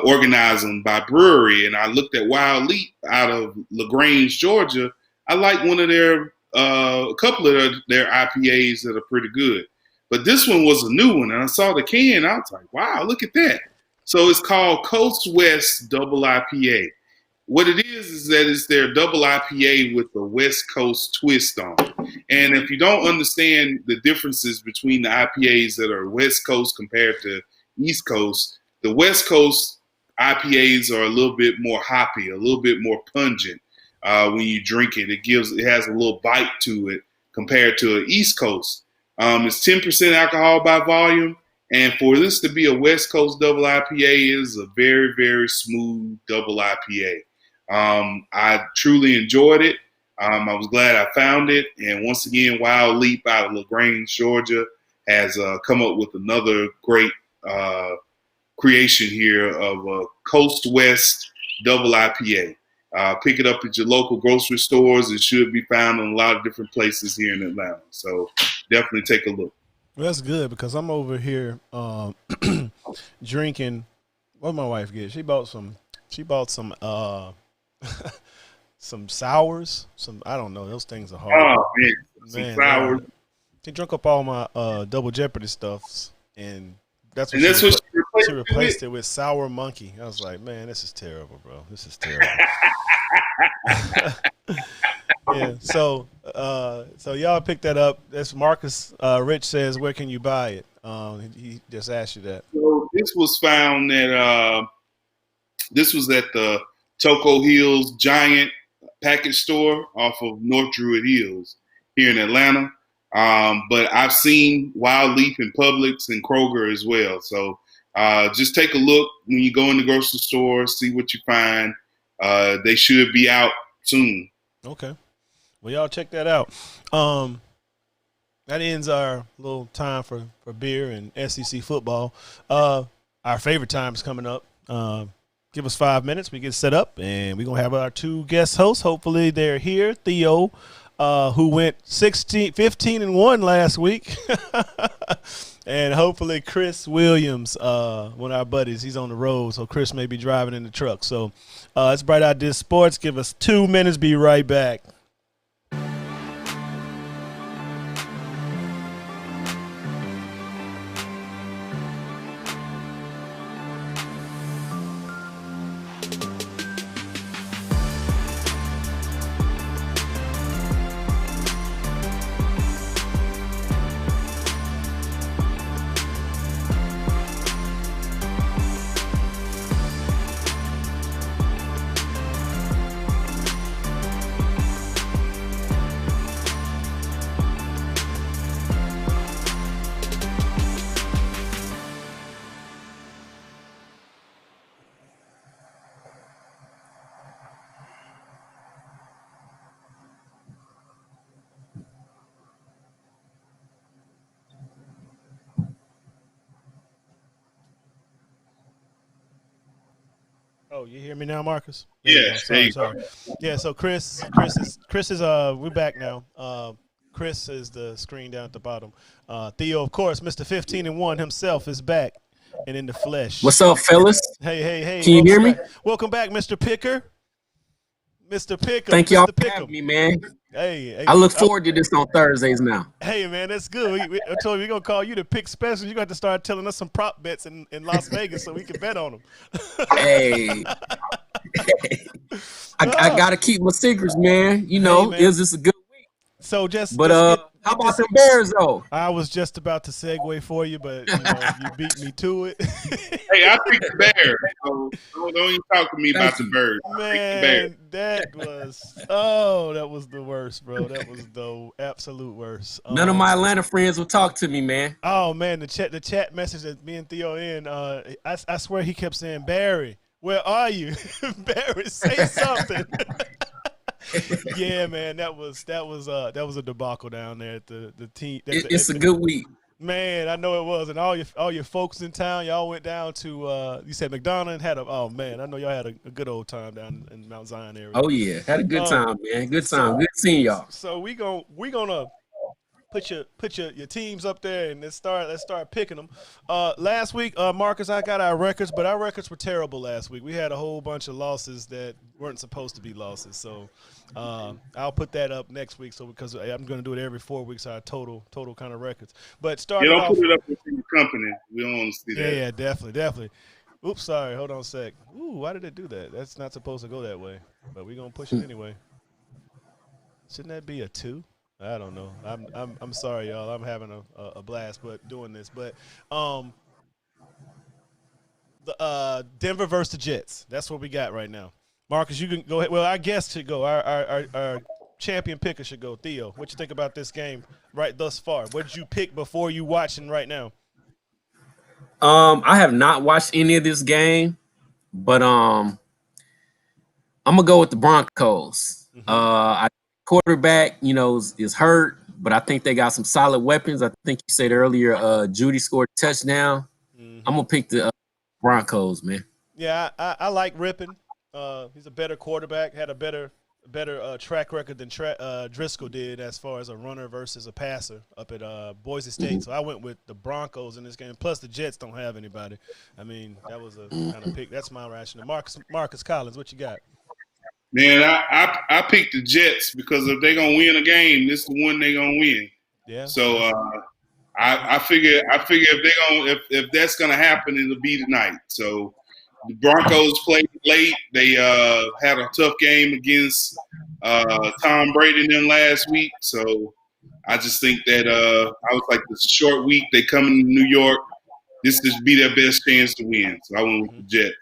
organize them by brewery. And I looked at Wild Leap out of LaGrange, Georgia. I like one of a couple of their IPAs that are pretty good. But this one was a new one, and I saw the can. I was like, wow, look at that. So it's called Coast West Double IPA. What it is that it's their double IPA with the West Coast twist on it. And if you don't understand the differences between the IPAs that are West Coast compared to East Coast, the West Coast IPAs are a little bit more hoppy, a little bit more pungent when you drink it. It has a little bite to it compared to an East Coast. It's 10% alcohol by volume. And for this to be a West Coast double IPA, it is a very, very smooth double IPA. I truly enjoyed it. I was glad I found it. And once again, Wild Leap out of LaGrange, Georgia, has come up with another great creation here of a Coast West double IPA. Pick it up at your local grocery stores. It should be found in a lot of different places here in Atlanta. So definitely take a look. Well, that's good because I'm over here drinking. What did my wife get? She bought some. She bought some. Some sours. Some I don't know. Those things are hard. Oh man, some sours. She drunk up all my Double Jeopardy stuffs, and that's what she replaced it with Sour Monkey. I was like, man, this is terrible, bro. This is terrible. Yeah. So y'all picked that up. That's Marcus. Rich says, where can you buy it? He just asked you that. So this was found at this was at the Toco Hills Giant package store off of North Druid Hills here in Atlanta. But I've seen Wild Leaf in Publix and Kroger as well. So just take a look when you go in the grocery store, see what you find. They should be out soon. Okay. Well, y'all check that out. That ends our little time for beer and SEC football. Our favorite time is coming up. Give us 5 minutes. We get set up, and we're going to have our two guest hosts. Hopefully they're here. Theo, who went 15-1 last week. And hopefully Chris Williams, one of our buddies, he's on the road, so Chris may be driving in the truck. So it's Bright Idea Sports. Give us 2 minutes. Be right back. Oh, you hear me now, Marcus? Yeah, sorry. Yeah, so Chris is we're back now. Chris is the screen down at the bottom. Theo, of course, Mr. 15-1 himself is back and in the flesh. What's up, fellas? Hey. Can you hear me? Welcome back, Mr. Picker. Mr. Picker. Thank y'all for having me, man. Hey, I look forward to this on Thursdays now. Hey, man, that's good. I told you we're going to call you the pick special. You're going to have to start telling us some prop bets in Las Vegas so we can bet on them. Hey. I got to keep my secrets, man. You know, hey, man. Is this a good week? So how about the Bears, though? I was just about to segue for you, but you beat me to it. Hey, I picked the Bears. So don't even talk to me about the Birds. Man, that was the worst, bro. That was the absolute worst. None of my Atlanta friends will talk to me, man. Oh man, the chat message that me and Theo in. I swear he kept saying, Barry, where are you? Barry, say something. Yeah, man, that was a debacle down there at the team. It's a good week. Man, I know it was, and all your folks in town, y'all went down to you said McDonald and had oh man, I know y'all had a good old time down in Mount Zion area. Oh yeah, had a good time, man. Good time. Good seeing y'all. So we gonna put your teams up there and let's start picking them. Last week, Marcus, I got our records, but our records were terrible last week. We had a whole bunch of losses that weren't supposed to be losses. So I'll put that up next week. So because I'm going to do it every 4 weeks, our total kind of records. But starting don't off, put it up in the company. We don't want to see that. Yeah, definitely. Oops, sorry. Hold on a sec. Ooh, why did it do that? That's not supposed to go that way. But we're gonna push it anyway. Shouldn't that be a 2? I don't know. I'm sorry, y'all. I'm having a blast, but doing this. But the Denver versus the Jets. That's what we got right now. Marcus, you can go ahead. Well, our guest should go. Our champion picker should go. Theo, what you think about this game right thus far? What did you pick before you watching right now? I have not watched any of this game, but I'm gonna go with the Broncos. Mm-hmm. Quarterback, is hurt, but I think they got some solid weapons. I think you said earlier, Judy scored a touchdown. Mm-hmm. I'm gonna pick the Broncos, man. Yeah, I like ripping. He's a better quarterback. Had a better track record than Driscoll did as far as a runner versus a passer up at Boise State. So I went with the Broncos in this game. Plus the Jets don't have anybody. I mean, that was a kind of pick. That's my rationale. Marcus Collins, what you got? Man, I picked the Jets because if they're gonna win a game, this is the one they're gonna win. Yeah. So I figure if that's gonna happen, it'll be tonight. So the Broncos played late. They had a tough game against Tom Brady and them last week. So I just think that I was like, this short week. They come in New York. This would be their best chance to win. So I went with the Jets.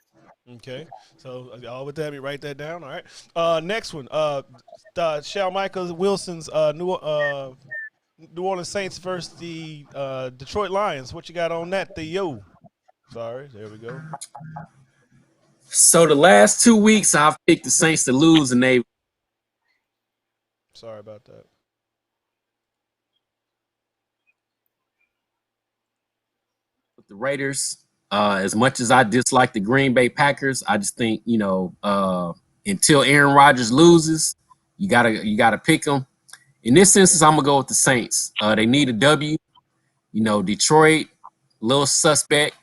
Okay. So all with that, me write that down. All right. Next one. Shal Michael Wilson's New Orleans Saints versus the Detroit Lions. What you got on that, Theo? Sorry. There we go. So the last 2 weeks, I've picked the Saints to lose, and they. Sorry about that. With the Raiders, as much as I dislike the Green Bay Packers, I just think until Aaron Rodgers loses, you gotta pick them. In this instance, I'm gonna go with the Saints. They need a W. Detroit, little suspect.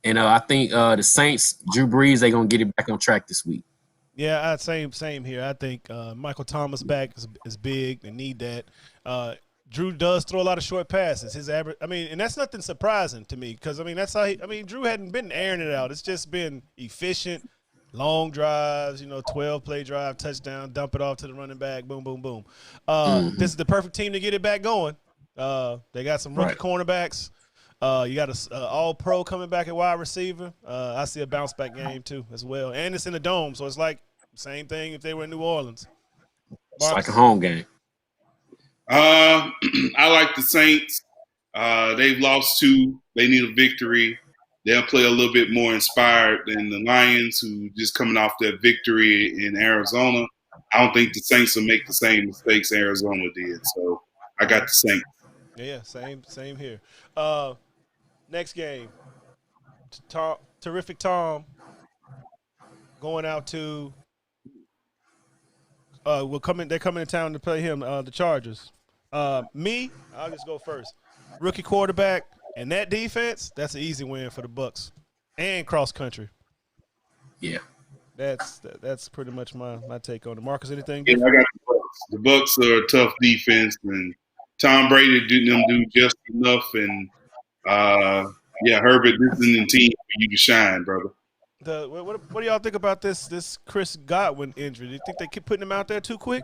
And I think the Saints, Drew Brees, they're going to get it back on track this week. Yeah, same here. I think Michael Thomas back is big. They need that. Drew does throw a lot of short passes. His average, and that's nothing surprising to me because, that's how Drew hadn't been airing it out. It's just been efficient, long drives, 12-play drive, touchdown, dump it off to the running back, boom, boom, boom. This is the perfect team to get it back going. They got some rookie cornerbacks. You got an all-pro coming back at wide receiver. I see a bounce-back game, too, as well. And it's in the Dome, so it's like same thing if they were in New Orleans. It's like a home game. I like the Saints. They've lost 2. They need a victory. They'll play a little bit more inspired than the Lions, who just coming off that victory in Arizona. I don't think the Saints will make the same mistakes Arizona did. So I got the Saints. Yeah, same here. Next game, Terrific Tom going out to they're coming to town to play him, the Chargers. I'll just go first. Rookie quarterback and that defense, that's an easy win for the Bucs and cross country. Yeah. That's pretty much my take on it. Marcus, anything Yeah, different? I got the Bucs. The Bucs are a tough defense, and Tom Brady didn't do just enough, and Herbert, this isn't a team for you to shine, brother. What do y'all think about this Chris Godwin injury? Do you think they keep putting him out there too quick?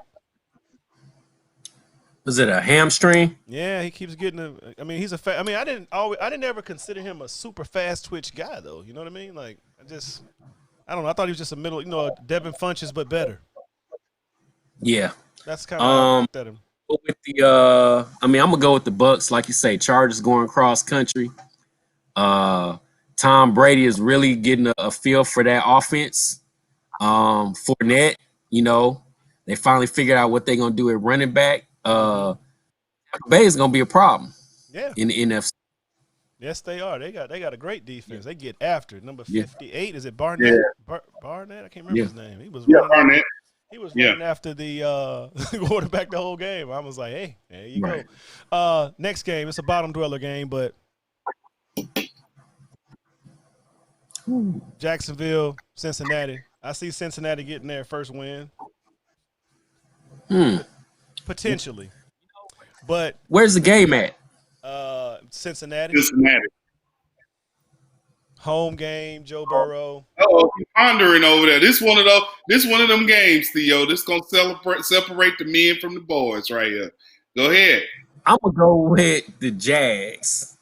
Was it a hamstring? Yeah, he keeps getting he's a I didn't ever consider him a super fast twitch guy though. You know what I mean? Like I don't know. I thought he was just a middle, Devin Funches but better. Yeah. That's kind of how I looked at him. With the I'm gonna go with the Bucs, like you say. Chargers going cross country. Tom Brady is really getting a feel for that offense. Fournette, they finally figured out what they're gonna do at running back. Bay is gonna be a problem. Yeah. In the NFC. Yes, they are. They got a great defense. They get after it. Number 58 is it Barnett? Yeah. Barnett, I can't remember his name. He was Barnett. He was running after the quarterback the whole game. I was like, hey, there you go. Next game, it's a bottom dweller game, but Jacksonville, Cincinnati. I see Cincinnati getting their first win. Potentially. But where's the game at? Cincinnati. Cincinnati. Home game, Joe Burrow. You're pondering over there. This one of them games, Theo. This gonna separate the men from the boys right here. Go ahead. I'm gonna go with the Jags.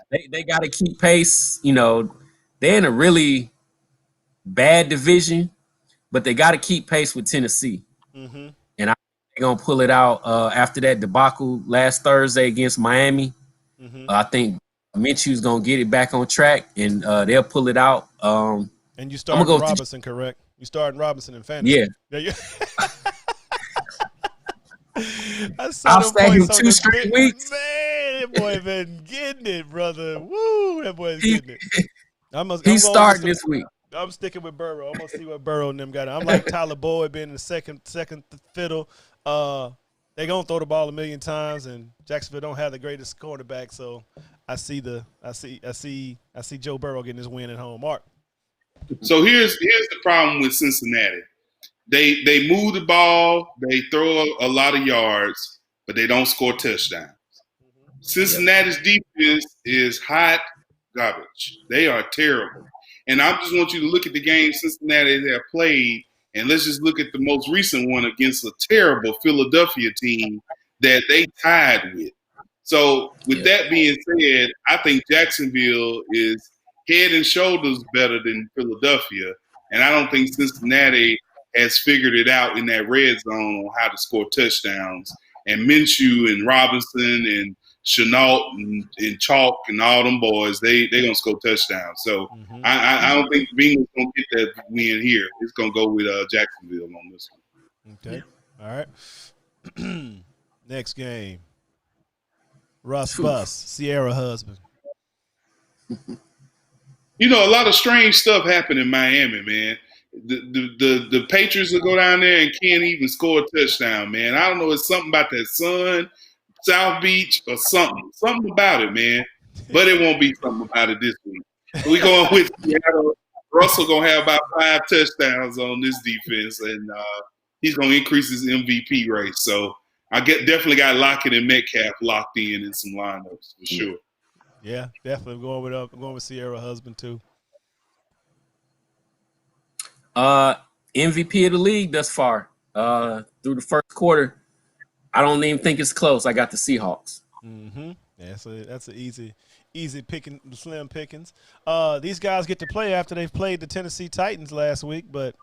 They got to keep pace. They're in a really bad division, but they got to keep pace with Tennessee. Mm-hmm. And I think they're gonna pull it out after that debacle last Thursday against Miami. Mm-hmm. I think Minshew's gonna get it back on track, and they'll pull it out. And you started Robinson, correct? You started Robinson in fantasy. Yeah. I'll stack him 2 straight weeks. Man, that boy been getting it, brother. Woo, that boy's getting it. He's starting this week. I'm sticking with Burrow. I'm gonna see what Burrow and them got. I'm like Tyler Boyd being the second fiddle. They gonna throw the ball a million times, and Jacksonville don't have the greatest quarterback. So I see Joe Burrow getting his win at home. Mark. So here's the problem with Cincinnati. They move the ball, they throw a lot of yards, but they don't score touchdowns. Cincinnati's defense is hot garbage. They are terrible. And I just want you to look at the game Cincinnati have played, and let's just look at the most recent one against a terrible Philadelphia team that they tied with. So with that being said, I think Jacksonville is head and shoulders better than Philadelphia. And I don't think Cincinnati has figured it out in that red zone on how to score touchdowns. And Minshew and Robinson and Chenault and Chalk and all them boys, they going to score touchdowns. So I don't think Bengals going to get that win here. It's going to go with Jacksonville on this one. Okay. All right. Next game. Russ Bus, Sierra husband. You know, a lot of strange stuff happened in Miami, man. The Patriots will go down there and can't even score a touchdown, man. I don't know. It's something about that sun, South Beach, or something. Something about it, man. But it won't be something about it this week. We going with Seattle. Russell going to have about 5 touchdowns on this defense, and he's going to increase his MVP race. So I definitely got Lockett and Metcalf locked in some lineups for sure. Yeah, definitely I'm going with Sierra husband too. MVP of the league thus far. Through the first quarter, I don't even think it's close. I got the Seahawks. Yeah, so that's an easy picking, slim pickings. These guys get to play after they've played the Tennessee Titans last week, but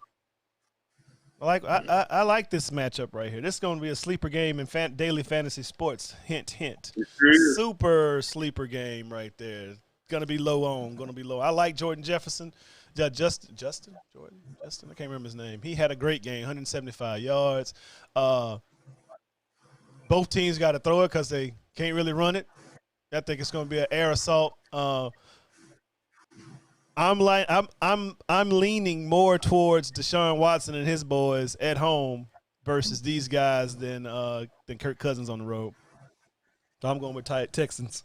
I like this matchup right here. This is going to be a sleeper game in daily fantasy sports. Hint, hint. Super sleeper game right there. Going to be low. I like Jordan Jefferson. Justin, I can't remember his name. He had a great game, 175 yards. Both teams got to throw it because they can't really run it. I think it's going to be an air assault. I'm leaning more towards Deshaun Watson and his boys at home versus these guys than Kirk Cousins on the road. So I'm going with Texans.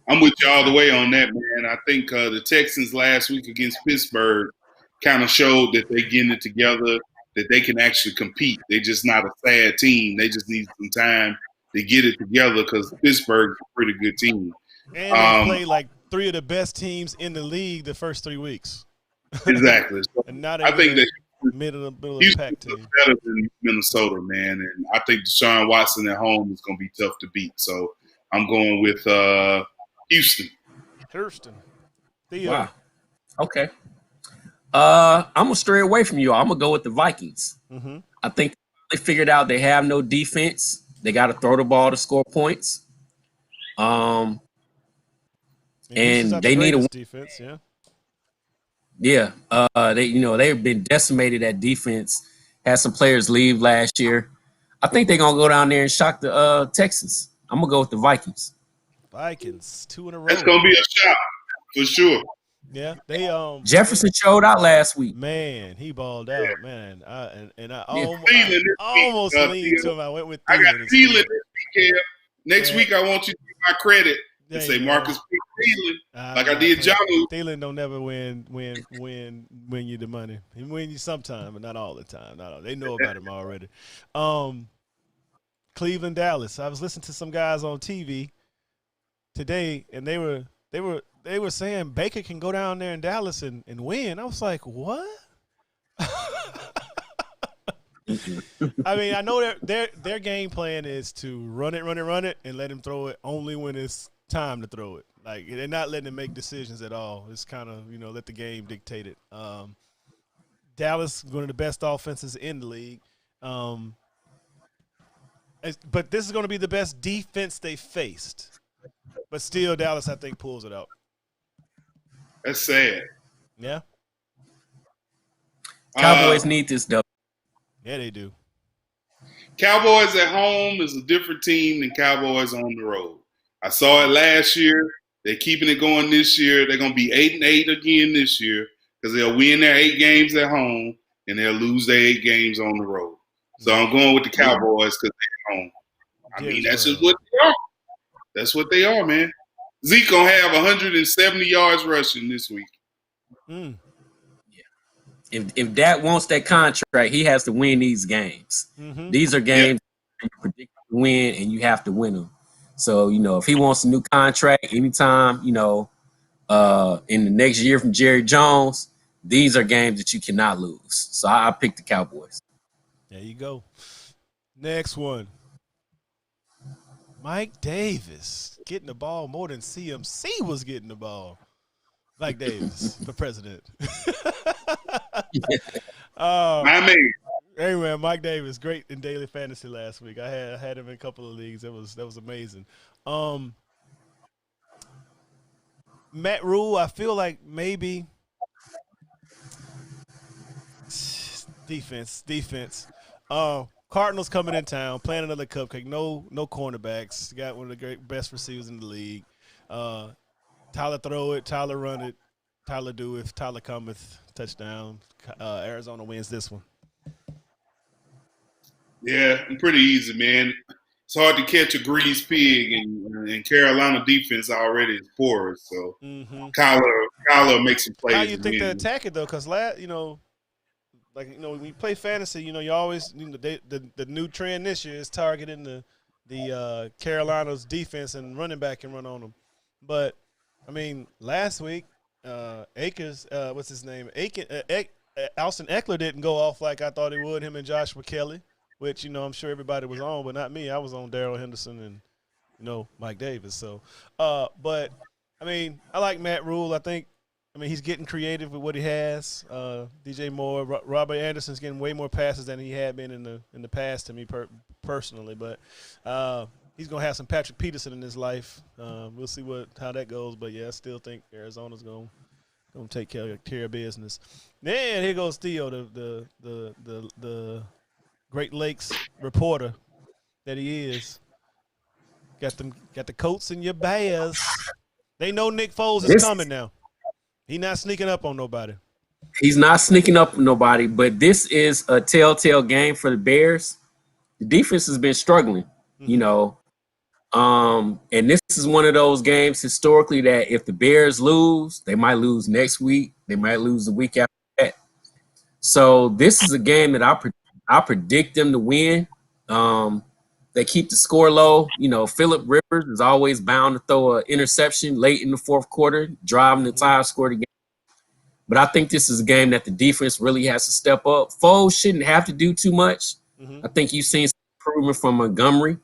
I'm with you all the way on that, man. I think the Texans last week against Pittsburgh kind of showed that they're getting it together, that they can actually compete. They're just not a sad team. They just need some time to get it together because Pittsburgh's a pretty good team. And they played like 3 of the best teams in the league the first 3 weeks. Exactly. So and not I think that middle of the pack team. Better than Minnesota, man. And I think Deshaun Watson at home is going to be tough to beat. So I'm going with Houston. Theo. Wow. Okay. I'm going to stray away from you. I'm going to go with the Vikings. I think they figured out they have no defense. They got to throw the ball to score points. And they need a defense, yeah. Yeah, they've been decimated at defense. Had some players leave last year. I think they're gonna go down there and shock the Texans. I'm gonna go with the Vikings. 2 in a row. That's gonna be a shock for sure. Yeah, they Jefferson showed out last week. Man, he balled out, man. I almost leaned to him. I went with Thielen. I got Thielen this weekend. Next week, I want you to give my credit and say Marcus Thielen, like I did Johnu. Thielen don't never win you the money. He win you sometime, but not all the time. They know about him already. Cleveland, Dallas. I was listening to some guys on TV today, and they were saying Baker can go down there in Dallas and win. I was like, what? I mean, I know their game plan is to run it, and let him throw it only when it's time to throw it. Like, they're not letting him make decisions at all. It's kind of, let the game dictate it. Dallas, one of the best offenses in the league. But this is going to be the best defense they faced. But still, Dallas, I think, pulls it out. That's sad. Yeah. Cowboys need this, though. Yeah, they do. Cowboys at home is a different team than Cowboys on the road. I saw it last year. They're keeping it going this year. They're going to be 8-8 again this year because they'll win their 8 games at home and they'll lose their 8 games on the road. So I'm going with the Cowboys because they're home. I mean, that's just what they are. That's what they are, man. Zeke going to have 170 yards rushing this week. Yeah. If Dak wants that contract, he has to win these games. Mm-hmm. These are games you predict to win, and you have to win them. So, if he wants a new contract anytime, in the next year from Jerry Jones, these are games that you cannot lose. So I picked the Cowboys. There you go. Next one. Mike Davis getting the ball more than CMC was getting the ball. Mike Davis, the president. My man. Hey man, Mike Davis, great in daily fantasy last week. I had him in a couple of leagues. That was amazing. Matt Rule, I feel like maybe defense. Cardinals coming in town, playing another cupcake. No cornerbacks. Got one of the best receivers in the league. Tyler throw it, Tyler run it, Tyler do it, Tyler cometh, touchdown. Arizona wins this one. Yeah, pretty easy, man. It's hard to catch a greased pig, and Carolina defense already is porous. So Kyler makes some plays. How you think they attack it though? Because when you play fantasy, you always the new trend this year is targeting the Carolina's defense and running back and run on them. But I mean, last week, Akers, what's his name? Austin Eckler didn't go off like I thought he would. Him and Joshua Kelly, which I'm sure everybody was on, but not me. I was on Darrell Henderson and Mike Davis. So, but I mean, I like Matt Rule. I mean, he's getting creative with what he has. DJ Moore, Robert Anderson's getting way more passes than he had been in the past to me personally. But he's gonna have some Patrick Peterson in his life. We'll see how that goes. But yeah, I still think Arizona's gonna take care of business. Then here goes Theo, the Great Lakes reporter that he is. Got the Colts and your Bears. They know Nick Foles is coming now. He's not sneaking up on nobody. He's not sneaking up on nobody, but this is a telltale game for the Bears. The defense has been struggling, and this is one of those games historically that if the Bears lose, they might lose next week. They might lose the week after that. So this is a game that I predict them to win. They keep the score low. Phillip Rivers is always bound to throw an interception late in the fourth quarter, driving the tie, score the game. But I think this is a game that the defense really has to step up. Foles shouldn't have to do too much. I think you've seen some improvement from Montgomery.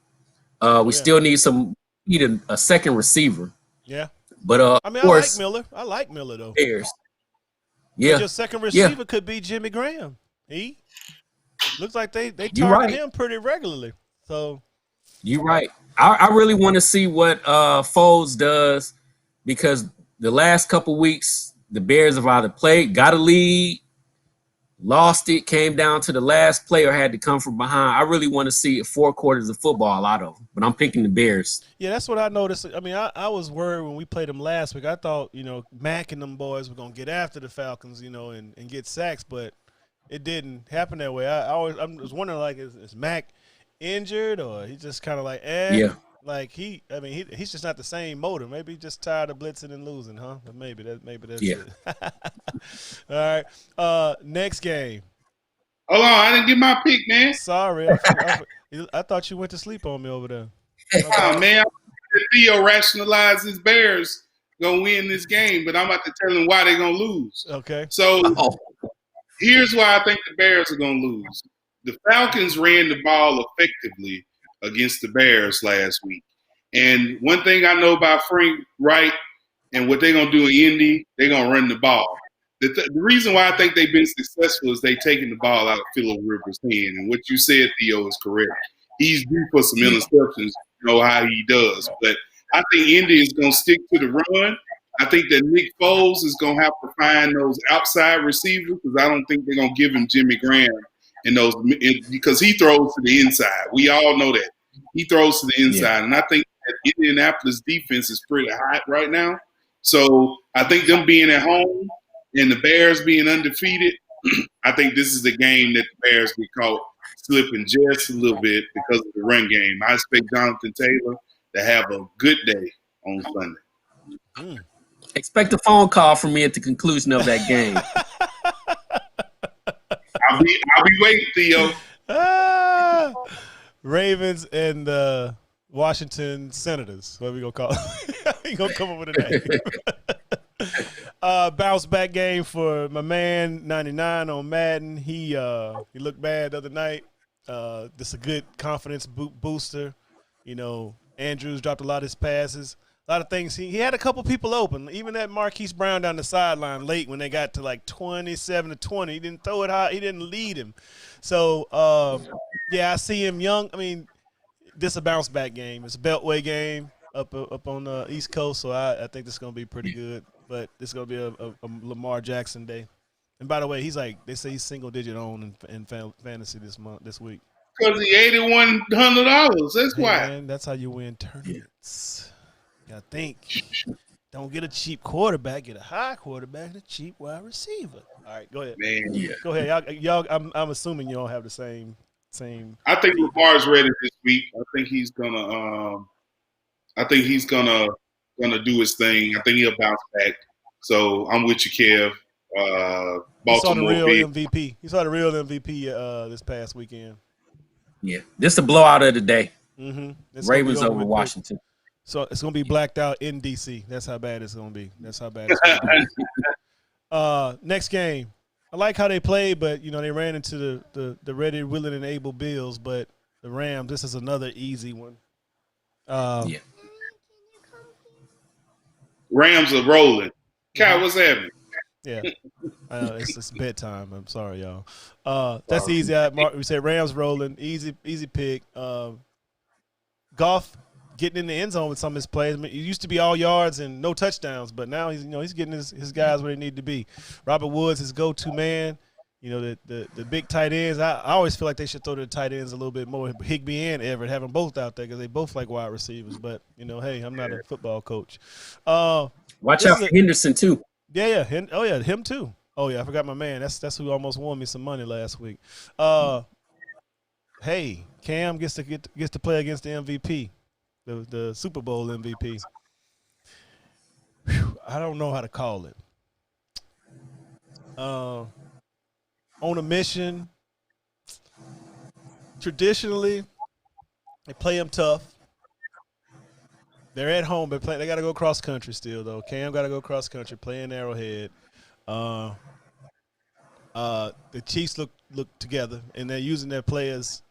We still need a second receiver. Yeah. But I like Miller. I like Miller though. Bears. Yeah. But your second receiver could be Jimmy Graham. He looks like they target him pretty regularly. So you're right. I really want to see what Foles does because the last couple weeks the Bears have either got a lead, lost it, came down to the last play, or had to come from behind. I really want to see 4 quarters of football out of them, but I'm picking the Bears. Yeah, that's what I noticed. I mean, I was worried when we played them last week. I thought, Mac and them boys were going to get after the Falcons, and get sacks, but it didn't happen that way. I was wondering, like, is Mac injured or he just kind of like, like he's just not the same motor. Maybe he's just tired of blitzing and losing, huh? But maybe that's it. All right. Next game. Hold on, I didn't get my pick, man. Sorry, I thought you went to sleep on me over there. Oh man, Theo rationalized his Bears gonna win this game, but I'm about to tell him why they're gonna lose. Okay. So here's why I think the Bears are gonna lose. The Falcons ran the ball effectively against the Bears last week. And one thing I know about Frank Wright and what they're going to do in Indy, they're going to run the ball. The reason why I think they've been successful is they've taken the ball out of Phillip Rivers' hand. And what you said, Theo, is correct. He's due for some interceptions, how he does. But I think Indy is going to stick to the run. I think that Nick Foles is going to have to find those outside receivers because I don't think they're going to give him Jimmy Graham because he throws to the inside. We all know that. He throws to the inside. And I think that Indianapolis defense is pretty hot right now. So I think them being at home and the Bears being undefeated, I think this is the game that the Bears get caught slipping just a little bit because of the run game. I expect Jonathan Taylor to have a good day on Sunday. Expect a phone call from me at the conclusion of that game. I'll be waiting, Theo. Ravens and the Washington Senators. What are we gonna call it? We gonna come up with a name. Bounce back game for my man 99 on Madden. He looked bad the other night. This is a good confidence booster. You know, Andrews dropped a lot of his passes. A lot of things. He had a couple people open. Even that Marquise Brown down the sideline late when they got to like 27-20. He didn't throw it high. He didn't lead him. So, yeah, I see him young. I mean, this is a bounce back game. It's a Beltway game up on the East Coast. So I think this is going to be pretty good. But this is going to be a Lamar Jackson day. And by the way, he's like, they say he's single digit owned in fantasy this week. Because he $8,100. That's why. Man, that's how you win tournaments. I think don't get a cheap quarterback, get a high quarterback, and a cheap wide receiver. All right, go ahead. Man, yeah. Go ahead, y'all. I'm assuming y'all have the same. I think Lamar's ready this week. I think he's gonna do his thing. I think he'll bounce back. So I'm with you, Kev. Baltimore. He saw the real MVP this past weekend. Yeah, this is a blowout of the day. Mm-hmm. Ravens over Washington. So it's going to be blacked out in D.C. That's how bad it's going to be. That's how bad it's going to be. Next game. I like how they played, but, you know, they ran into the ready, willing, and able Bills. But the Rams, this is another easy one. Yeah. Rams are rolling. Kyle, what's happening? Yeah. It's bedtime. I'm sorry, y'all. That's easy. We said Rams rolling. Easy pick. Goff getting in the end zone with some of his plays. I mean, it used to be all yards and no touchdowns, but now he's getting his guys where they need to be. Robert Woods, his go-to man. You know, the big tight ends. I always feel like they should throw to the tight ends a little bit more. Higbee and Everett, have them both out there because they both like wide receivers. But, you know, hey, I'm not a football coach. Watch out for Henderson, too. Yeah. Him too. Oh, yeah, I forgot my man. That's who almost won me some money last week. Hey, Cam gets to play against the MVP. The Super Bowl MVP. Whew, I don't know how to call it. On a mission. Traditionally, they play them tough. They're at home, but they got to go cross country still, though. Cam got to go cross country, play in Arrowhead. The Chiefs look together, and they're using their players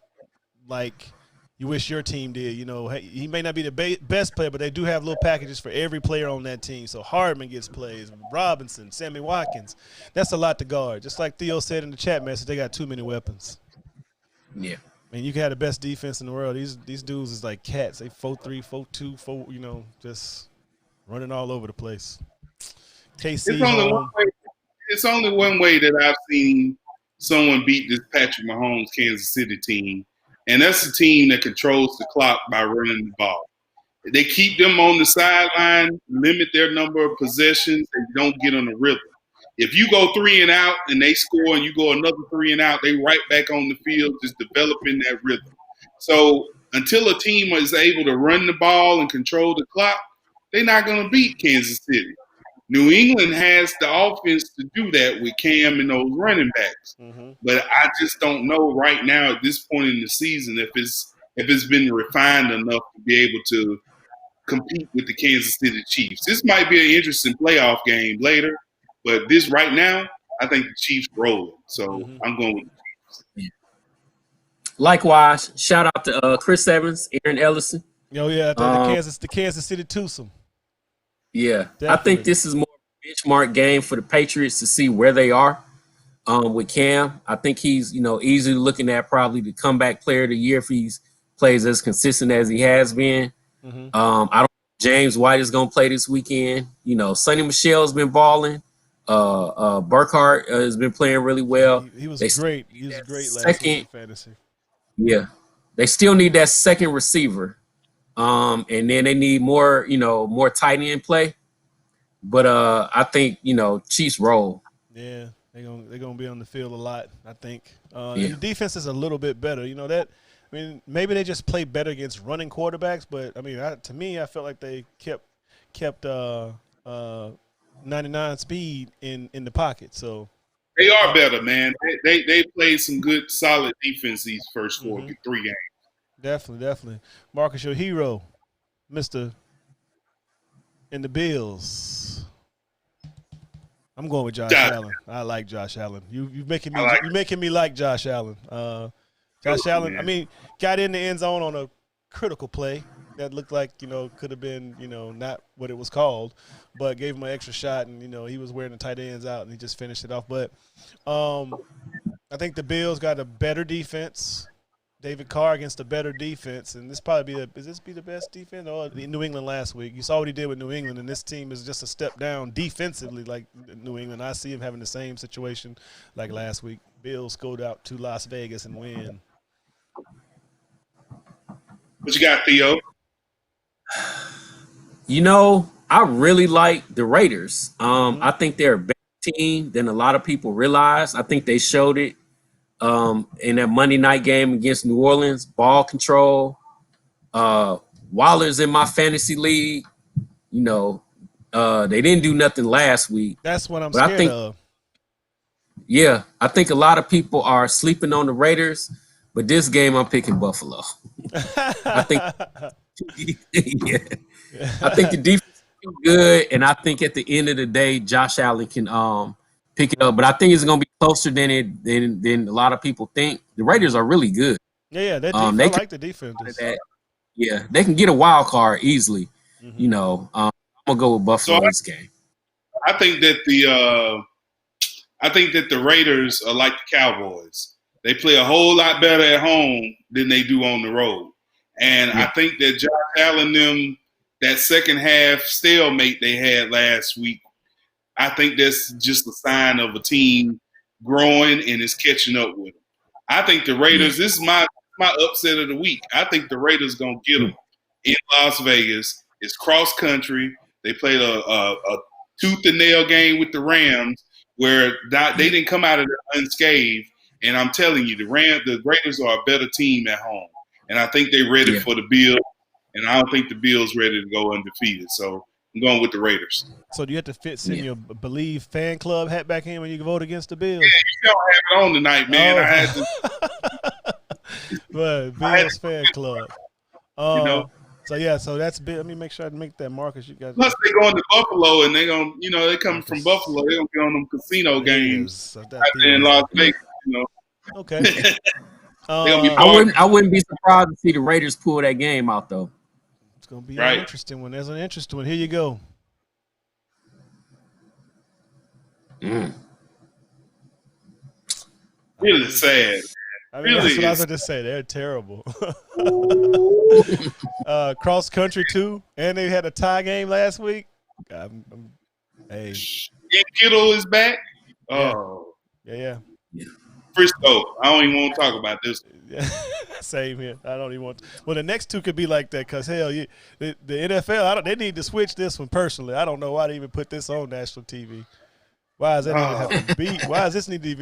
like you wish your team did. You know, he may not be the best player, but they do have little packages for every player on that team. So Hardman gets plays, Robinson, Sammy Watkins. That's a lot to guard. Just like Theo said in the chat message, they got too many weapons. Yeah. I mean, you can have the best defense in the world. These dudes is like cats. They 4-3, 4-2, 4. You know, just running all over the place. KC. It's only one way that I've seen someone beat this Patrick Mahomes Kansas City team, and that's a team that controls the clock by running the ball. They keep them on the sideline, limit their number of possessions, and don't get on the rhythm. If you go 3 and out and they score and you go another 3 and out, they right back on the field just developing that rhythm. So until a team is able to run the ball and control the clock, they're not going to beat Kansas City. New England has the offense to do that with Cam and those running backs. Mm-hmm. But I just don't know right now at this point in the season if it's been refined enough to be able to compete with the Kansas City Chiefs. This might be an interesting playoff game later, but this right now, I think the Chiefs rolling. So I'm going with the Chiefs. Likewise, shout out to Chris Evans, Aaron Ellison. Oh yeah, the Kansas City twosome. Yeah, definitely. I think this is more of a benchmark game for the Patriots to see where they are with Cam. I think he's, easily looking at probably the comeback player of the year if he plays as consistent as he has been. Mm-hmm. I don't know if James White is going to play this weekend. Sonny Michel's been balling. Burkhardt has been playing really well. He was great. He was great last week in fantasy. Yeah. They still need that second receiver And then they need more, more tight end play. But I think, Chiefs roll. Yeah, they're gonna be on the field a lot, I think. Yeah. And the defense is a little bit better. I mean, maybe they just play better against running quarterbacks, but I mean, to me, I felt like they kept 99 speed in the pocket. So they are better, man. They played some good, solid defense these first 3 games. Definitely. Marcus, your hero, Mister, in the Bills. I'm going with Josh Allen. I like Josh Allen. You making me like Josh Allen. Josh Allen. I mean, got in the end zone on a critical play that looked like could have been not what it was called, but gave him an extra shot, and he was wearing the tight ends out, and he just finished it off. But I think the Bills got a better defense. David Carr against a better defense, and this probably be the best defense? Or New England last week? You saw what he did with New England, and this team is just a step down defensively, like New England. I see him having the same situation like last week. Bills go out to Las Vegas and win. What you got, Theo? I really like the Raiders. I think they're a better team than a lot of people realize. I think they showed it in that Monday night game against New Orleans. Ball control. Waller's in my fantasy league. They didn't do nothing last week. That's what I'm scared of. Yeah, I think a lot of people are sleeping on the Raiders, but this game I'm picking Buffalo. I think I think the defense is good, and I think at the end of the day, Josh Allen can pick it up. But I think it's going to be closer than a lot of people think. The Raiders are really good. Yeah, I like the defense. Yeah, they can get a wild card easily. I'm gonna go with Buffalo this game. I think that the Raiders are like the Cowboys. They play a whole lot better at home than they do on the road. And I think that Josh Allen, that second half stalemate they had last week, I think that's just a sign of a team growing and is catching up with them. I think the Raiders, this is my upset of the week. I think the Raiders going to get them in Las Vegas. It's cross country. They played a tooth and nail game with the Rams where they didn't come out of there unscathed. And I'm telling you, the Raiders are a better team at home. And I think they're ready for the Bills. And I don't think the Bills ready to go undefeated. So I'm going with the Raiders. So do you have to send your Believe fan club hat back in when you vote against the Bills? Yeah, you don't have it on tonight, man. I had to. But Bills fan club. So that's big. Let me make sure I make that, Marcus. You guys. Plus, they going to Buffalo, and they going, they coming from Buffalo. They gonna get on them casino games out there in Las Vegas. Okay. I wouldn't be surprised to see the Raiders pull that game out, though. It's gonna be an interesting one. There's an interesting one. Here you go. Really sad. I mean, that's what I was going to say. They're terrible. Cross country too, and they had a tie game last week. Hey, Kittle is back. Yeah. Frisco. I don't even want to talk about this. Same here. I don't even want to. Well, the next two could be like that because, hell, the NFL, they need to switch this one personally. I don't know why they even put this on national TV. Why does that even have to be? Why does this need to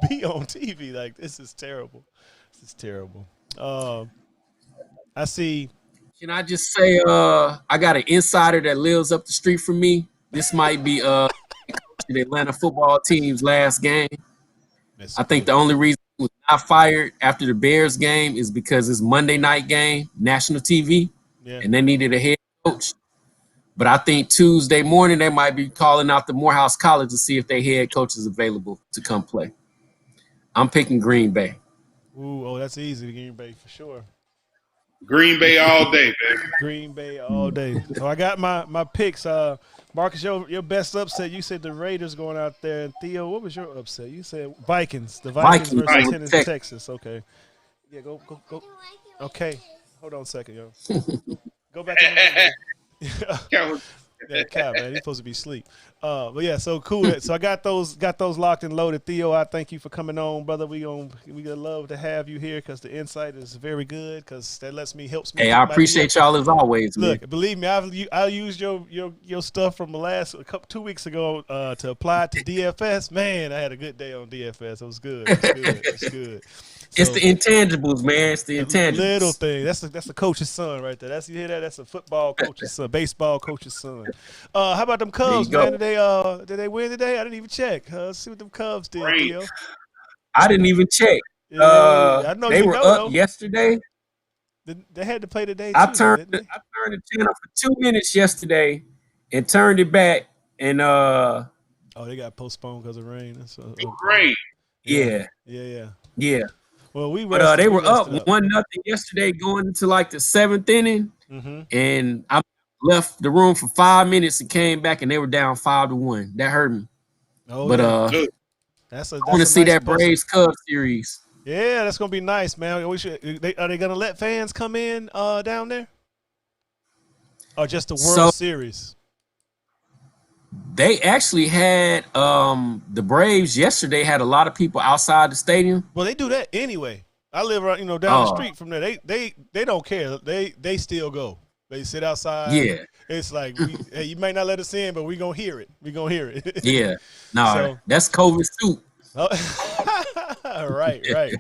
be on TV? Like, this is terrible. This is terrible. I see. Can I just say I got an insider that lives up the street from me. This might be the Atlanta football team's last game. I think the only reason he was not fired after the Bears game is because it's Monday night game, national TV, and they needed a head coach. But I think Tuesday morning they might be calling out the Morehouse College to see if their head coach is available to come play. I'm picking Green Bay. Ooh, that's easy. Green Bay for sure. Green Bay all day, baby. Green Bay all day. So I got my picks. Marcus, your best upset. You said the Raiders going out there. And Theo, what was your upset? You said Vikings. The Vikings versus Tennessee, Texas. Okay. Yeah, go. Okay. Hold on a second, yo. Go back to yeah, Cal, man. He's supposed to be asleep. But yeah, so cool. So I got those locked and loaded. Theo, I thank you for coming on, brother. We gonna love to have you here because the insight is very good because that helps me. Hey, I appreciate y'all as always. Look, man. believe me, I used your stuff from the last 2 weeks ago to apply it to DFS. Man, I had a good day on DFS. It was good. It's good. So, it's the intangibles, man. It's the intangibles. Little thing. That's the coach's son right there. You hear that? That's a football coach's son, baseball coach's son. How about them Cubs, man? Did they win today? I didn't even check. Let's see what them Cubs did, Theo. I didn't even check. I know they were up yesterday. They had to play today too. I turned the channel for 2 minutes yesterday and turned it back and they got postponed because of rain. That's rain. Yeah. Well, they were up 1-0 yesterday, going into like the 7th inning, and I left the room for 5 minutes and came back, and they were down 5-1. That hurt me. Oh, but yeah. I want to see that Braves Cubs series. Yeah, that's gonna be nice, man. Are they gonna let fans come in down there, or just the World Series? They actually had the Braves yesterday had a lot of people outside the stadium. Well, they do that anyway. I live right, down the street from there. They don't care. They still go. They sit outside. Yeah. It's like, hey, you might not let us in, but we gonna hear it. Yeah. No, that's COVID soup. Right.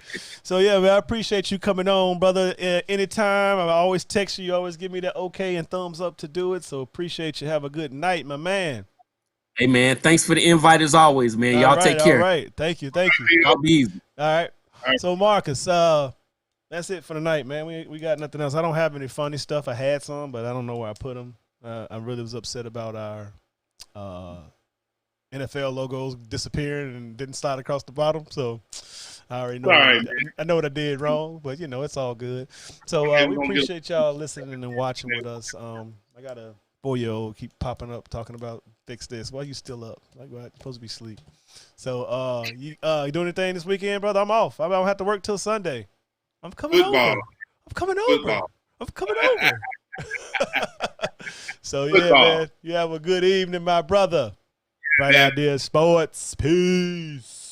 So yeah, man, I appreciate you coming on, brother. Anytime, I always text you. You always give me that okay and thumbs up to do it. So appreciate you. Have a good night, my man. Hey man, thanks for the invite as always, man. Y'all take care. All right, thank you. Y'all be easy. All right. So Marcus, that's it for the night, man. We got nothing else. I don't have any funny stuff. I had some, but I don't know where I put them. I really was upset about our NFL logos disappearing and didn't slide across the bottom. So I already know. I know what I did wrong, but it's all good. So we appreciate y'all listening and watching with us. I got a 4-year-old keep popping up talking about fix this. Why you still up? Like, what? Supposed to be asleep. So you doing anything this weekend, brother? I'm off. I don't have to work till Sunday. I'm coming over. So yeah, man. You have a good evening, my brother. Right Idea Sports. Peace.